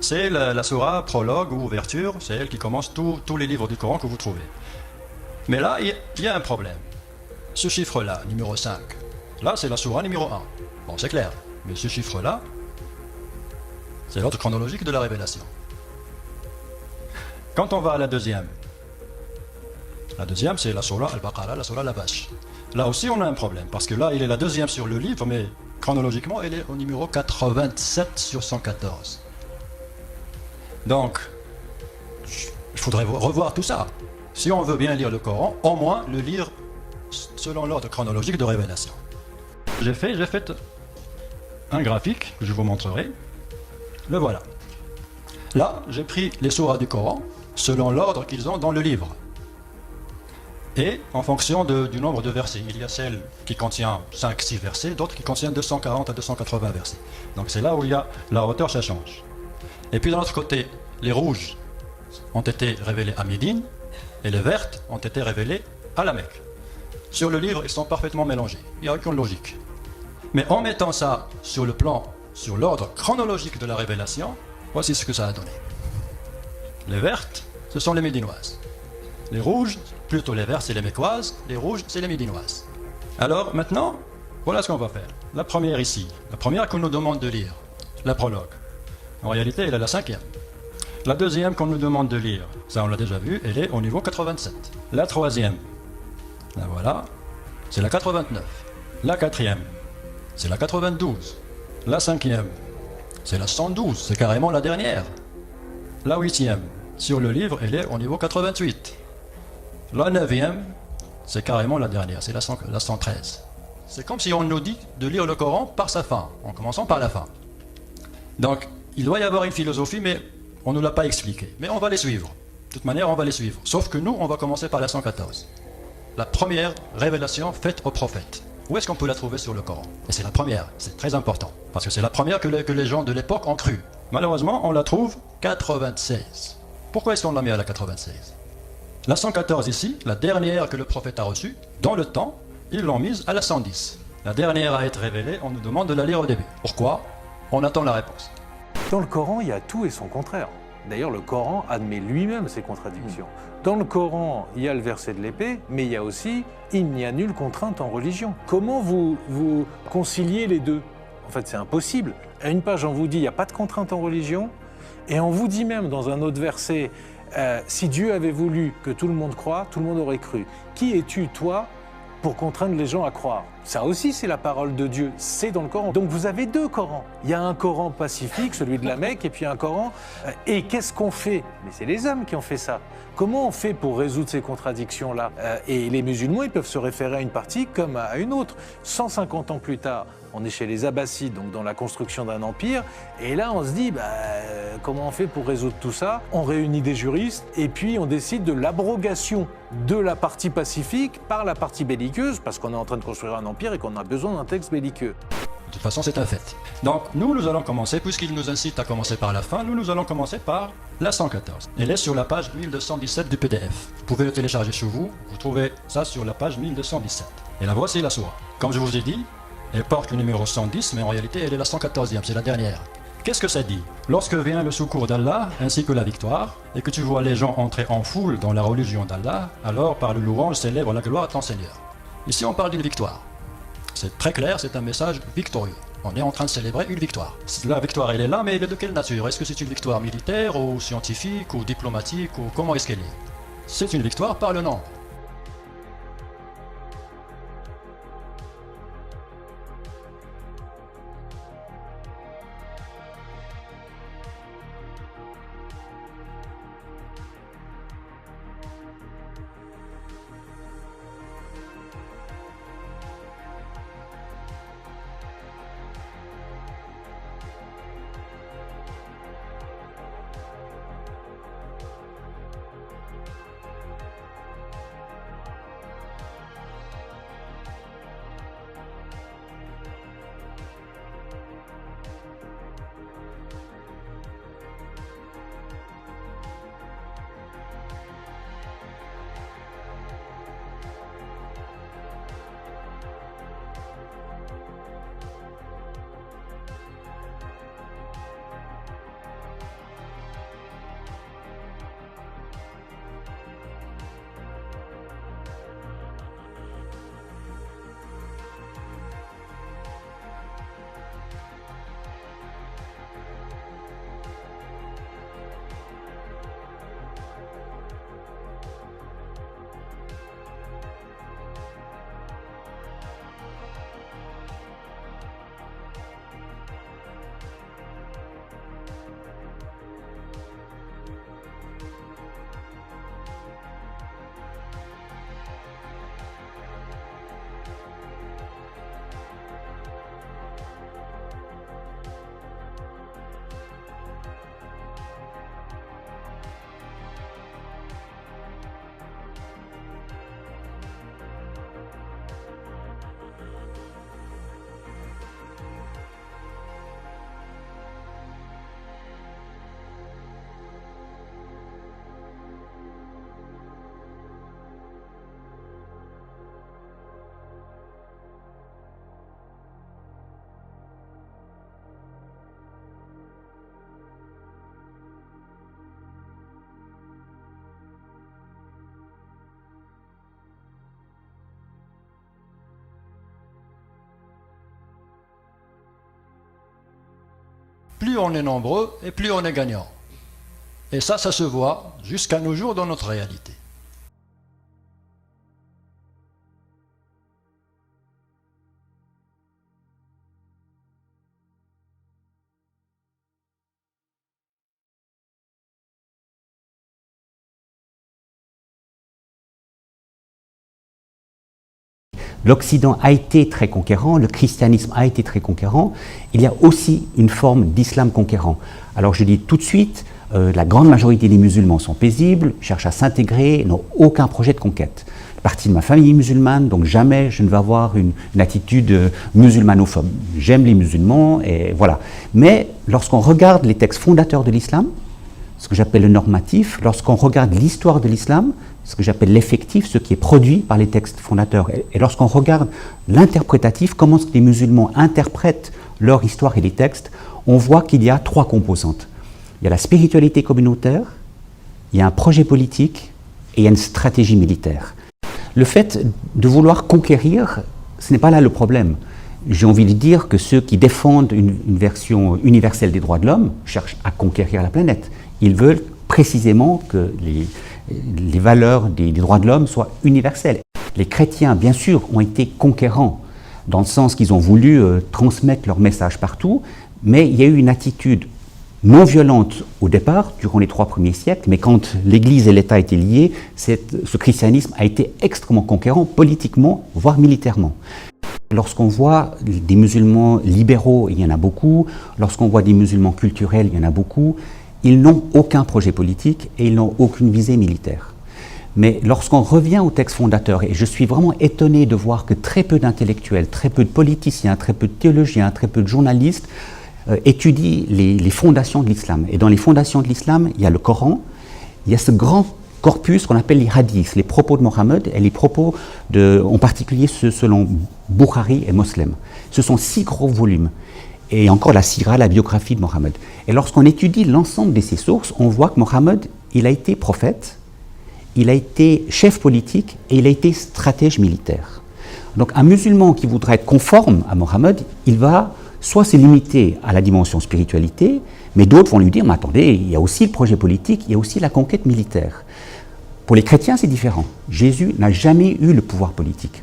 C'est la sourate, prologue ou ouverture, c'est elle qui commence tous les livres du Coran que vous trouvez. Mais là, il y a un problème. Ce chiffre-là, numéro 5, là c'est la sourate numéro 1. Bon, c'est clair, mais ce chiffre-là, c'est l'ordre chronologique de la révélation. Quand on va à la deuxième c'est la Surah Al-Baqarah, la Surah Al-Abash. Là aussi on a un problème, parce que là il est la deuxième sur le livre, mais chronologiquement elle est au numéro 87 sur 114. Donc, il faudrait revoir tout ça. Si on veut bien lire le Coran, au moins le lire selon l'ordre chronologique de révélation. J'ai fait un graphique que je vous montrerai. Le voilà. Là, j'ai pris les sourates du Coran selon l'ordre qu'ils ont dans le livre. Et en fonction du nombre de versets. Il y a celle qui contient 5-6 versets, d'autres qui contiennent 240 à 280 versets. Donc c'est là où il y a la hauteur, ça change. Et puis de l'autre côté, les rouges ont été révélés à Médine et les vertes ont été révélées à la Mecque. Sur le livre, ils sont parfaitement mélangés. Il n'y a aucune logique. Mais en mettant ça sur l'ordre chronologique de la révélation, voici ce que ça a donné. Les vertes, ce sont les médinoises. Les rouges, plutôt les verts, c'est les mécoises. Les rouges, c'est les médinoises. Alors maintenant, voilà ce qu'on va faire. La première ici, la première qu'on nous demande de lire, la prologue. En réalité, elle est la 5e. La deuxième qu'on nous demande de lire, ça on l'a déjà vu, elle est au niveau 87. La troisième, là voilà, c'est la 89. La quatrième, c'est la 92. La 5e, c'est la 112, c'est carrément la dernière. La 8e, sur le livre, elle est au niveau 88. La 9e, c'est carrément la dernière, c'est la 113. C'est comme si on nous dit de lire le Coran par sa fin, en commençant par la fin. Donc, il doit y avoir une philosophie, mais on ne nous l'a pas expliqué. Mais on va les suivre. De toute manière, on va les suivre. Sauf que nous, on va commencer par la 114. La première révélation faite au prophète. Où est-ce qu'on peut la trouver sur le Coran? Et c'est la première, c'est très important. Parce que c'est la première que les gens de l'époque ont cru. Malheureusement, on la trouve 96. Pourquoi est-ce qu'on l'a mis à la 96? La 114 ici, la dernière que le prophète a reçue, dans le temps, ils l'ont mise à la 110. La dernière à être révélée, on nous demande de la lire au début. Pourquoi? On attend la réponse. Dans le Coran, il y a tout et son contraire. D'ailleurs, le Coran admet lui-même ces contradictions. Dans le Coran, il y a le verset de l'épée, mais il y a aussi « il n'y a nulle contrainte en religion ». Comment vous conciliez les deux? En fait, c'est impossible. À une page, on vous dit « il n'y a pas de contrainte en religion », et on vous dit même dans un autre verset si Dieu avait voulu que tout le monde croie, tout le monde aurait cru. Qui es-tu, toi, pour contraindre les gens à croire? Ça aussi, c'est la parole de Dieu, c'est dans le Coran. Donc vous avez deux Corans. Il y a un Coran pacifique, celui de la Mecque, et puis un Coran... et qu'est-ce qu'on fait? Mais c'est les hommes qui ont fait ça. Comment on fait pour résoudre ces contradictions-là? Et les musulmans, ils peuvent se référer à une partie comme à une autre. 150 ans plus tard, on est chez les Abbassides, donc dans la construction d'un empire, et là on se dit, comment on fait pour résoudre tout ça? On réunit des juristes, et puis on décide de l'abrogation de la partie pacifique par la partie belliqueuse, parce qu'on est en train de construire un empire et qu'on a besoin d'un texte belliqueux. De toute façon, c'est un fait. Donc, nous allons commencer, puisqu'il nous incite à commencer par la fin, nous allons commencer par la 114. Elle est sur la page 1217 du PDF. Vous pouvez le télécharger chez vous, vous trouvez ça sur la page 1217. Et la voici la sourate. Comme je vous ai dit, elle porte le numéro 110, mais en réalité, elle est la 114e, c'est la dernière. Qu'est-ce que ça dit? Lorsque vient le secours d'Allah, ainsi que la victoire, et que tu vois les gens entrer en foule dans la religion d'Allah, alors par le louange célèbre la gloire à ton Seigneur. Ici, on parle d'une victoire. C'est très clair, c'est un message victorieux. On est en train de célébrer une victoire. La victoire, elle est là, mais elle est de quelle nature? Est-ce que c'est une victoire militaire, ou scientifique, ou diplomatique, ou comment est-ce qu'elle est? C'est une victoire par le nombre. Plus on est nombreux et plus on est gagnant. Et ça se voit jusqu'à nos jours dans notre réalité. l'Occident a été très conquérant, le christianisme a été très conquérant, il y a aussi une forme d'islam conquérant. Alors je dis tout de suite, la grande majorité des musulmans sont paisibles, cherchent à s'intégrer, n'ont aucun projet de conquête. Partie de ma famille est musulmane, donc jamais je ne vais avoir une attitude musulmanophobe. J'aime les musulmans, et voilà. Mais lorsqu'on regarde les textes fondateurs de l'islam, ce que j'appelle le normatif, lorsqu'on regarde l'histoire de l'islam, ce que j'appelle l'effectif, ce qui est produit par les textes fondateurs, et lorsqu'on regarde l'interprétatif, comment les musulmans interprètent leur histoire et les textes, on voit qu'il y a 3 composantes. Il y a la spiritualité communautaire, il y a un projet politique et il y a une stratégie militaire. Le fait de vouloir conquérir, ce n'est pas là le problème. J'ai envie de dire que ceux qui défendent une version universelle des droits de l'homme cherchent à conquérir la planète. Ils veulent précisément que les valeurs des droits de l'homme soient universelles. Les chrétiens, bien sûr, ont été conquérants, dans le sens qu'ils ont voulu transmettre leur message partout, mais il y a eu une attitude non violente au départ, durant les 3 premiers siècles, mais quand l'Église et l'État étaient liés, ce christianisme a été extrêmement conquérant, politiquement, voire militairement. Lorsqu'on voit des musulmans libéraux, il y en a beaucoup, lorsqu'on voit des musulmans culturels, il y en a beaucoup, ils n'ont aucun projet politique et ils n'ont aucune visée militaire. Mais lorsqu'on revient au texte fondateur, et je suis vraiment étonné de voir que très peu d'intellectuels, très peu de politiciens, très peu de théologiens, très peu de journalistes étudient les fondations de l'islam. Et dans les fondations de l'islam, il y a le Coran, il y a ce grand corpus qu'on appelle les hadiths, les propos de Mohammed et les propos en particulier ceux selon Bukhari et Muslim. Ce sont 6 gros volumes. Et encore la sira, la biographie de Mohammed. Et lorsqu'on étudie l'ensemble de ces sources, on voit que Mohammed, il a été prophète, il a été chef politique et il a été stratège militaire. Donc un musulman qui voudrait être conforme à Mohammed, il va soit se limiter à la dimension spiritualité, mais d'autres vont lui dire, mais attendez, il y a aussi le projet politique, il y a aussi la conquête militaire. Pour les chrétiens, c'est différent. Jésus n'a jamais eu le pouvoir politique.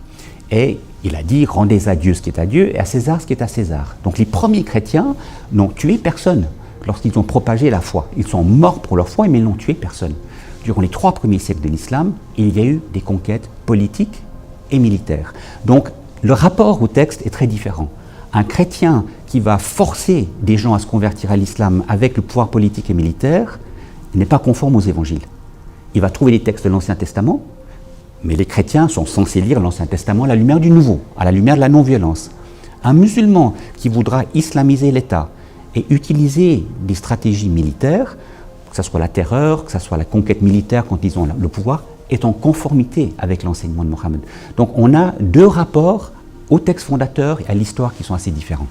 Et il a dit, rendez à Dieu ce qui est à Dieu et à César ce qui est à César. Donc les premiers chrétiens n'ont tué personne lorsqu'ils ont propagé la foi. Ils sont morts pour leur foi, mais ils n'ont tué personne. Durant les 3 premiers siècles de l'islam, il y a eu des conquêtes politiques et militaires. Donc le rapport au texte est très différent. Un chrétien qui va forcer des gens à se convertir à l'islam avec le pouvoir politique et militaire n'est pas conforme aux évangiles. Il va trouver les textes de l'Ancien Testament, mais les chrétiens sont censés lire l'Ancien Testament à la lumière du Nouveau, à la lumière de la non-violence. Un musulman qui voudra islamiser l'État et utiliser des stratégies militaires, que ce soit la terreur, que ce soit la conquête militaire quand ils ont le pouvoir, est en conformité avec l'enseignement de Mohammed. Donc on a 2 rapports au texte fondateur et à l'histoire qui sont assez différents.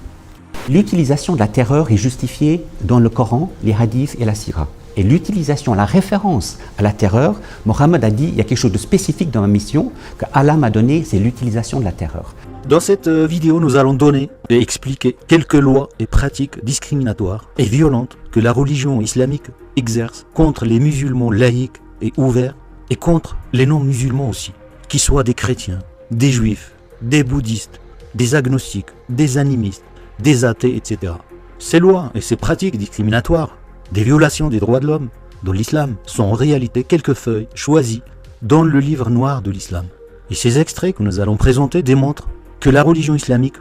L'utilisation de la terreur est justifiée dans le Coran, les hadiths et la sira. Et l'utilisation, la référence à la terreur, Mohammed a dit, il y a quelque chose de spécifique dans ma mission que Allah m'a donné, c'est l'utilisation de la terreur. Dans cette vidéo, nous allons donner et expliquer quelques lois et pratiques discriminatoires et violentes que la religion islamique exerce contre les musulmans laïcs et ouverts et contre les non-musulmans aussi, qu'ils soient des chrétiens, des juifs, des bouddhistes, des agnostiques, des animistes, des athées, etc. Ces lois et ces pratiques discriminatoires, des violations des droits de l'homme dans l'islam, sont en réalité quelques feuilles choisies dans le livre noir de l'islam. Et ces extraits que nous allons présenter démontrent que la religion islamique,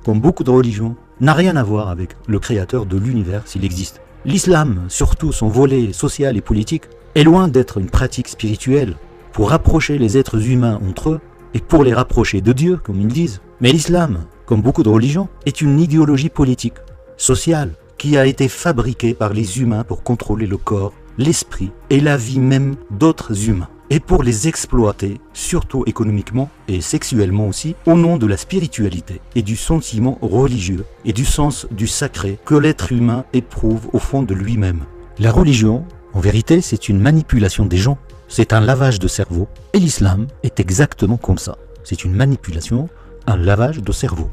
comme beaucoup de religions, n'a rien à voir avec le créateur de l'univers s'il existe. L'islam, surtout son volet social et politique, est loin d'être une pratique spirituelle pour rapprocher les êtres humains entre eux et pour les rapprocher de Dieu, comme ils disent. Mais l'islam, comme beaucoup de religions, est une idéologie politique, sociale, qui a été fabriquée par les humains pour contrôler le corps, l'esprit et la vie même d'autres humains, et pour les exploiter, surtout économiquement et sexuellement aussi, au nom de la spiritualité et du sentiment religieux et du sens du sacré que l'être humain éprouve au fond de lui-même. La religion, en vérité, c'est une manipulation des gens, c'est un lavage de cerveau, et l'islam est exactement comme ça. C'est une manipulation, un lavage de cerveau.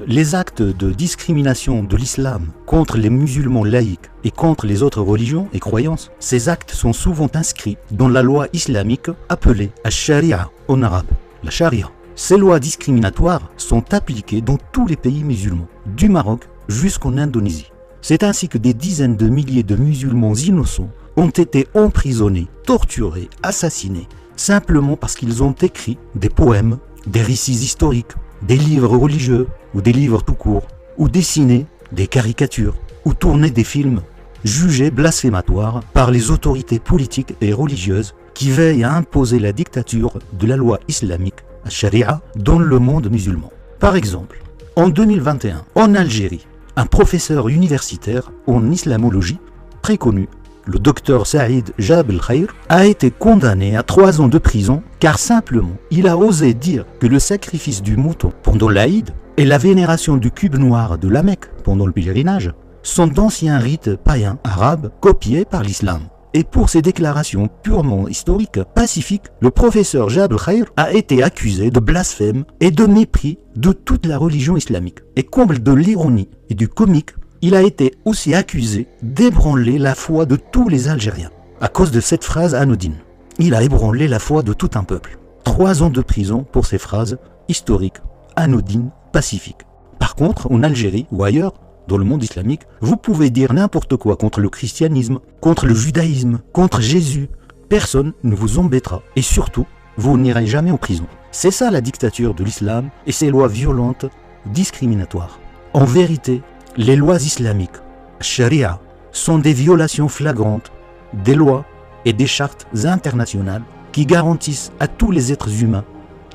Les actes de discrimination de l'islam contre les musulmans laïcs et contre les autres religions et croyances, ces actes sont souvent inscrits dans la loi islamique appelée Ash-Sharia en arabe, la Sharia. Ces lois discriminatoires sont appliquées dans tous les pays musulmans, du Maroc jusqu'en Indonésie. C'est ainsi que des dizaines de milliers de musulmans innocents ont été emprisonnés, torturés, assassinés, simplement parce qu'ils ont écrit des poèmes des récits historiques, des livres religieux ou des livres tout court, ou dessiner des caricatures, ou tourner des films jugés blasphématoires par les autorités politiques et religieuses qui veillent à imposer la dictature de la loi islamique, la charia, dans le monde musulman. Par exemple, en 2021, en Algérie, un professeur universitaire en islamologie, très connu, le docteur Saïd Jab el-Khair, a été condamné à 3 ans de prison car simplement il a osé dire que le sacrifice du mouton pendant l'Aïd et la vénération du cube noir de la Mecque pendant le pèlerinage sont d'anciens rites païens arabes copiés par l'islam. Et pour ces déclarations purement historiques, pacifiques, le professeur Jab el-Khair a été accusé de blasphème et de mépris de toute la religion islamique. Et comble de l'ironie et du comique, il a été aussi accusé d'ébranler la foi de tous les Algériens, à cause de cette phrase anodine. Il a ébranlé la foi de tout un peuple. 3 ans de prison pour ces phrases historiques, anodines, pacifiques. Par contre, en Algérie ou ailleurs, dans le monde islamique, vous pouvez dire n'importe quoi contre le christianisme, contre le judaïsme, contre Jésus. Personne ne vous embêtera et surtout, vous n'irez jamais en prison. C'est ça la dictature de l'islam et ses lois violentes, discriminatoires. En vérité, les lois islamiques, sharia, sont des violations flagrantes des lois et des chartes internationales qui garantissent à tous les êtres humains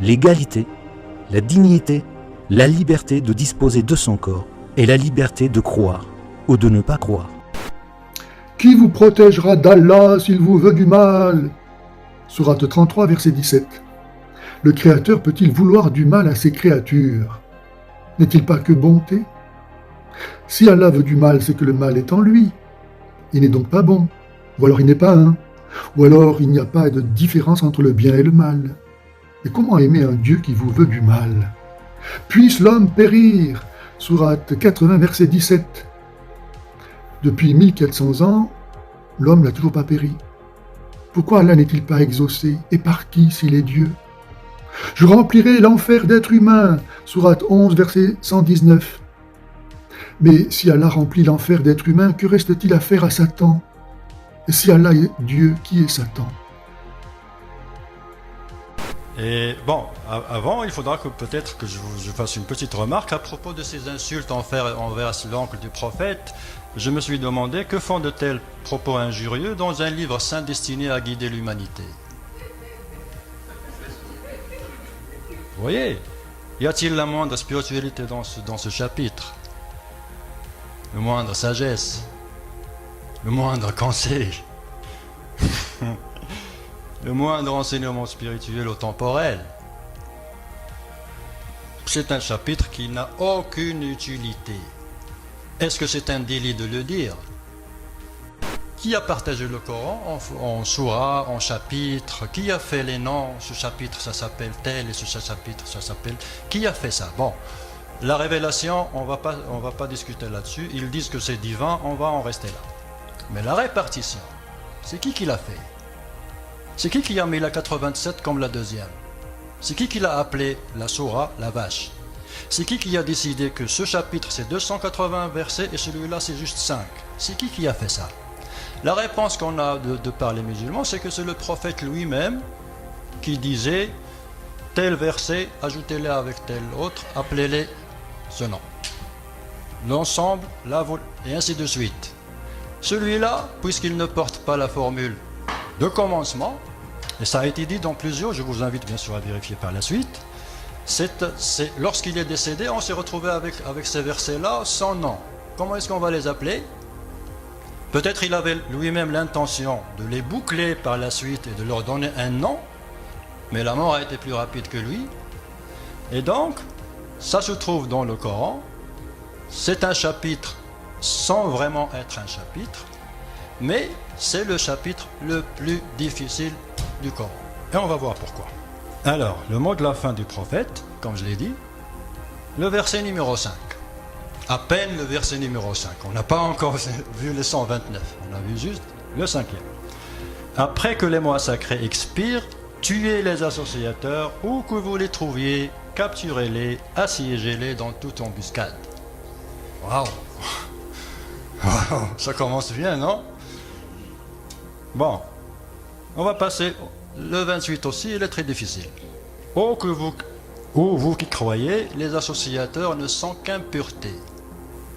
l'égalité, la dignité, la liberté de disposer de son corps et la liberté de croire ou de ne pas croire. Qui vous protégera d'Allah s'il vous veut du mal? Sourate 33, verset 17. Le Créateur peut-il vouloir du mal à ses créatures? N'est-il pas que bonté? Si Allah veut du mal, c'est que le mal est en lui. Il n'est donc pas bon. Ou alors il n'est pas un. Ou alors il n'y a pas de différence entre le bien et le mal. Et comment aimer un Dieu qui vous veut du mal? Puisse l'homme périr. Sourate 80, verset 17. Depuis 1400 ans, l'homme n'a toujours pas péri. Pourquoi Allah n'est-il pas exaucé? Et par qui s'il est Dieu? Je remplirai l'enfer d'êtres humains. Sourate 11, verset 119. Mais si Allah remplit l'enfer d'êtres humains, que reste-t-il à faire à Satan? Et si Allah est Dieu, qui est Satan? Et bon, avant, il faudra que peut-être que je fasse une petite remarque à propos de ces insultes envers l'oncle du prophète. Je me suis demandé que font de tels propos injurieux dans un livre saint destiné à guider l'humanité. Vous voyez, y a-t-il la moindre spiritualité dans ce chapitre? Le moindre sagesse, le moindre conseil, le moindre enseignement spirituel ou temporel. C'est un chapitre qui n'a aucune utilité. Est-ce que c'est un délit de le dire? Qui a partagé le Coran en soura, en chapitre? Qui a fait les noms? Ce chapitre ça s'appelle tel et ce chapitre ça s'appelle... Qui a fait ça? Bon. La révélation, on va pas discuter là-dessus. Ils disent que c'est divin, on va en rester là. Mais la répartition, c'est qui l'a fait? C'est qui a mis la 87 comme la deuxième? C'est qui l'a appelé la soura, la vache? C'est qui a décidé que ce chapitre c'est 280 versets et celui-là c'est juste 5? C'est qui a fait ça? La réponse qu'on a de par les musulmans, c'est que c'est le prophète lui-même qui disait tel verset, ajoutez-les avec tel autre, appelez-les ce nom. L'ensemble, et ainsi de suite. Celui-là, puisqu'il ne porte pas la formule de commencement, et ça a été dit dans plusieurs, je vous invite bien sûr à vérifier par la suite, lorsqu'il est décédé, on s'est retrouvé avec ces versets-là sans nom. Comment est-ce qu'on va les appeler? Peut-être il avait lui-même l'intention de les boucler par la suite et de leur donner un nom, mais la mort a été plus rapide que lui. Et donc, ça se trouve dans le Coran. C'est un chapitre sans vraiment être un chapitre, mais c'est le chapitre le plus difficile du Coran. Et on va voir pourquoi. Alors, le mot de la fin du prophète, comme je l'ai dit, le verset numéro 5. À peine le verset numéro 5. On n'a pas encore vu le 129. On a vu juste le 5e. Après que les mois sacrés expirent, tuez les associateurs, où que vous les trouviez, capturez-les, assiégez-les dans toute embuscade. Waouh! Ça commence bien, non? Bon, on va passer le 28 aussi, il est très difficile. Oh, que vous Ou vous qui croyez, les associateurs ne sont qu'impureté.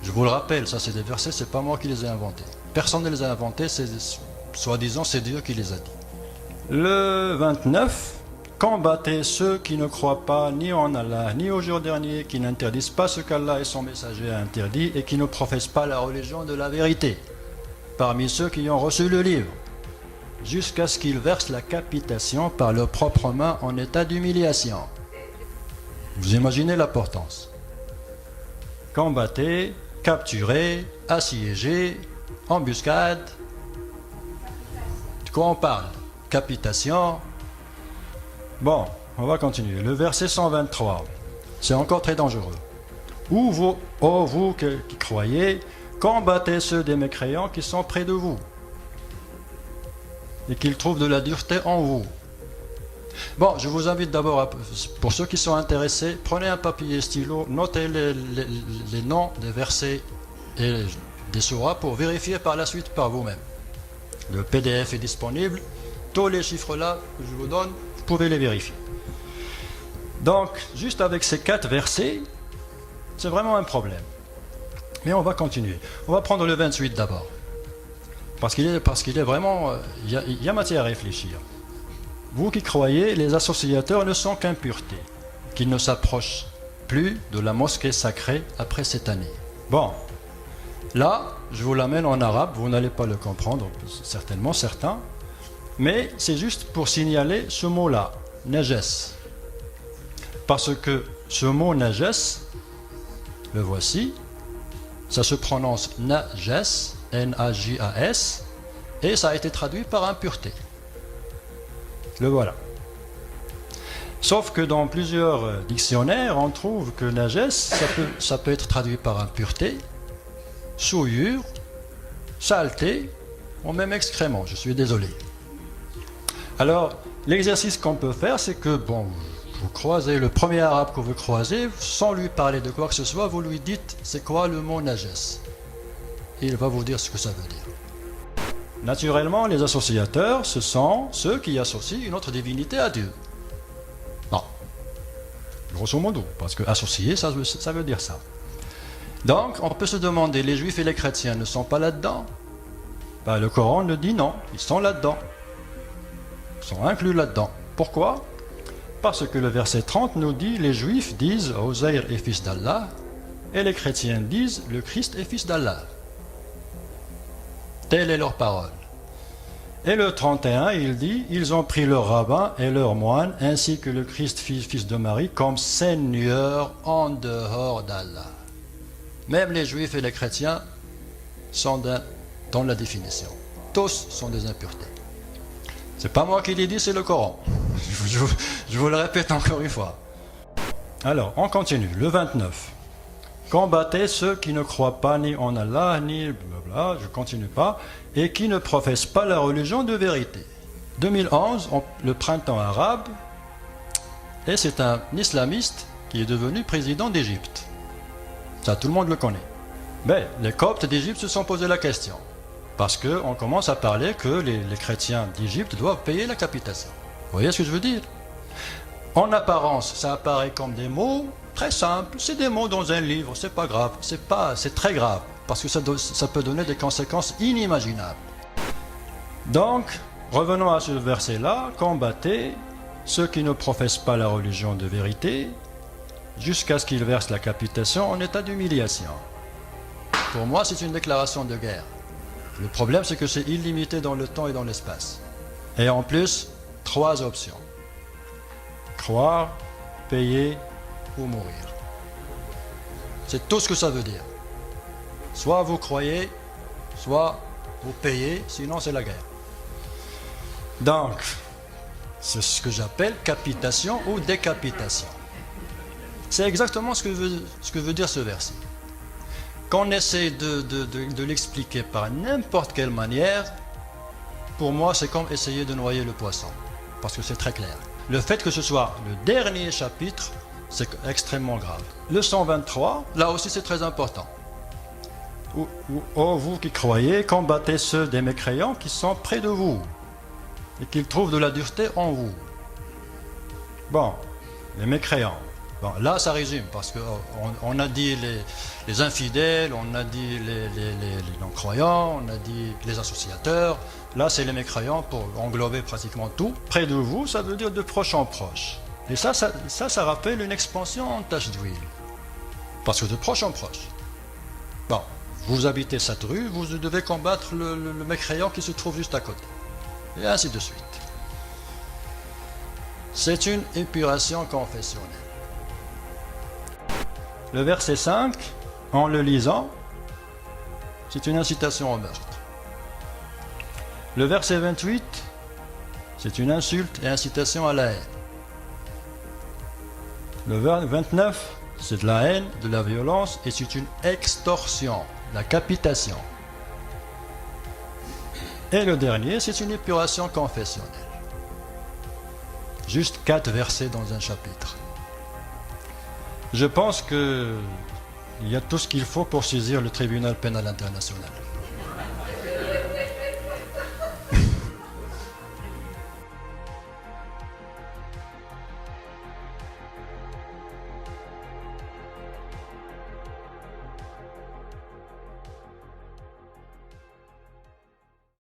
Je vous le rappelle, ça c'est des versets, c'est pas moi qui les ai inventés. Personne ne les a inventés, soi-disant c'est Dieu qui les a dit. Le 29, combattez ceux qui ne croient pas ni en Allah, ni au jour dernier, qui n'interdisent pas ce qu'Allah et son messager a interdit et qui ne professent pas la religion de la vérité, parmi ceux qui ont reçu le livre, jusqu'à ce qu'ils versent la capitation par leurs propres mains en état d'humiliation. Vous imaginez l'importance. Combattez, capturez, assiégez, embuscade. De quoi on parle? Capitation. Bon, on va continuer. Le verset 123, c'est encore très dangereux. Ou vous, ô vous qui croyez, combattez ceux des mécréants qui sont près de vous et qu'ils trouvent de la dureté en vous. Bon, je vous invite d'abord, pour ceux qui sont intéressés, prenez un papier et stylo, notez les noms des versets et des sourates pour vérifier par la suite par vous-même. Le PDF est disponible. Tous les chiffres là que je vous donne, vous pouvez les vérifier. Donc, juste avec ces 4 versets, c'est vraiment un problème. Mais on va continuer. On va prendre le 28 d'abord. Parce qu'il est vraiment... Il y a matière à réfléchir. Vous qui croyez, les associateurs ne sont qu'impureté, qu'ils ne s'approchent plus de la mosquée sacrée après cette année. Bon, là, je vous l'amène en arabe, vous n'allez pas le comprendre, certainement certains, mais c'est juste pour signaler ce mot-là, najas. Parce que ce mot najas, le voici, ça se prononce najas, N-A-J-A-S, et ça a été traduit par impureté. Le voilà. Sauf que dans plusieurs dictionnaires, on trouve que najas, ça peut être traduit par impureté, souillure, saleté, ou même excrément, je suis désolé. Alors, l'exercice qu'on peut faire, c'est que, bon, vous croisez le premier arabe que vous croisez, sans lui parler de quoi que ce soit, vous lui dites, c'est quoi le mot najas? Et il va vous dire ce que ça veut dire. Naturellement, les associateurs, ce sont ceux qui associent une autre divinité à Dieu. Non. Grosso modo, parce que associer, ça veut dire ça. Donc, on peut se demander, les juifs et les chrétiens ne sont pas là-dedans? Ben, le Coran le dit non, ils sont là-dedans. Ils sont inclus là-dedans. Pourquoi? Parce que le verset 30 nous dit, les juifs disent Ozaïr est fils d'Allah, et les chrétiens disent le Christ est fils d'Allah. Telle est leur parole. Et le 31, il dit, ils ont pris leur rabbin et leur moine, ainsi que le Christ fils de Marie, comme Seigneur en dehors d'Allah. Même les juifs et les chrétiens sont dans la définition. Tous sont des impuretés. C'est pas moi qui l'ai dit, c'est le Coran. Je vous le répète encore une fois. Alors, on continue. Le 29. Combattez ceux qui ne croient pas ni en Allah, ni blablabla, je continue pas, et qui ne professent pas la religion de vérité. 2011, le printemps arabe, et c'est un islamiste qui est devenu président d'Égypte. Ça, tout le monde le connaît. Mais les Coptes d'Égypte se sont posé la question, parce qu'on commence à parler que les chrétiens d'Égypte doivent payer la capitation. Vous voyez ce que je veux dire? En apparence, ça apparaît comme des mots très simples, c'est des mots dans un livre, c'est pas grave, c'est très grave, parce que ça peut donner des conséquences inimaginables. Donc, revenons à ce verset-là, combattez ceux qui ne professent pas la religion de vérité, jusqu'à ce qu'ils versent la capitation en état d'humiliation. Pour moi, c'est une déclaration de guerre. Le problème, c'est que c'est illimité dans le temps et dans l'espace. Et en plus, 3 options. Croire, payer ou mourir. C'est tout ce que ça veut dire. Soit vous croyez, soit vous payez, sinon c'est la guerre. Donc, c'est ce que j'appelle capitation ou décapitation. C'est exactement ce que veut dire ce verset. Quand on essaie de l'expliquer par n'importe quelle manière, pour moi c'est comme essayer de noyer le poisson, parce que c'est très clair. Le fait que ce soit le dernier chapitre, c'est extrêmement grave. Le 123, là aussi c'est très important. Ô vous qui croyez, combattez ceux des mécréants qui sont près de vous, et qu'ils trouvent de la dureté en vous. Bon, les mécréants. Bon, là, ça résume, parce qu'on a dit les infidèles, on a dit les non-croyants, on a dit les associateurs. Là, c'est les mécréants pour englober pratiquement tout. Près de vous, ça veut dire de proche en proche. Et ça rappelle une expansion en tache d'huile. Parce que de proche en proche. Bon, vous habitez cette rue, vous devez combattre le mécréant qui se trouve juste à côté. Et ainsi de suite. C'est une épuration confessionnelle. Le verset 5, en le lisant, c'est une incitation au meurtre. Le verset 28, c'est une insulte et incitation à la haine. Le verset 29, c'est de la haine, de la violence et c'est une extorsion, la capitation. Et le dernier, c'est une épuration confessionnelle. Juste 4 versets dans un chapitre. Je pense qu'il y a tout ce qu'il faut pour saisir le tribunal pénal international.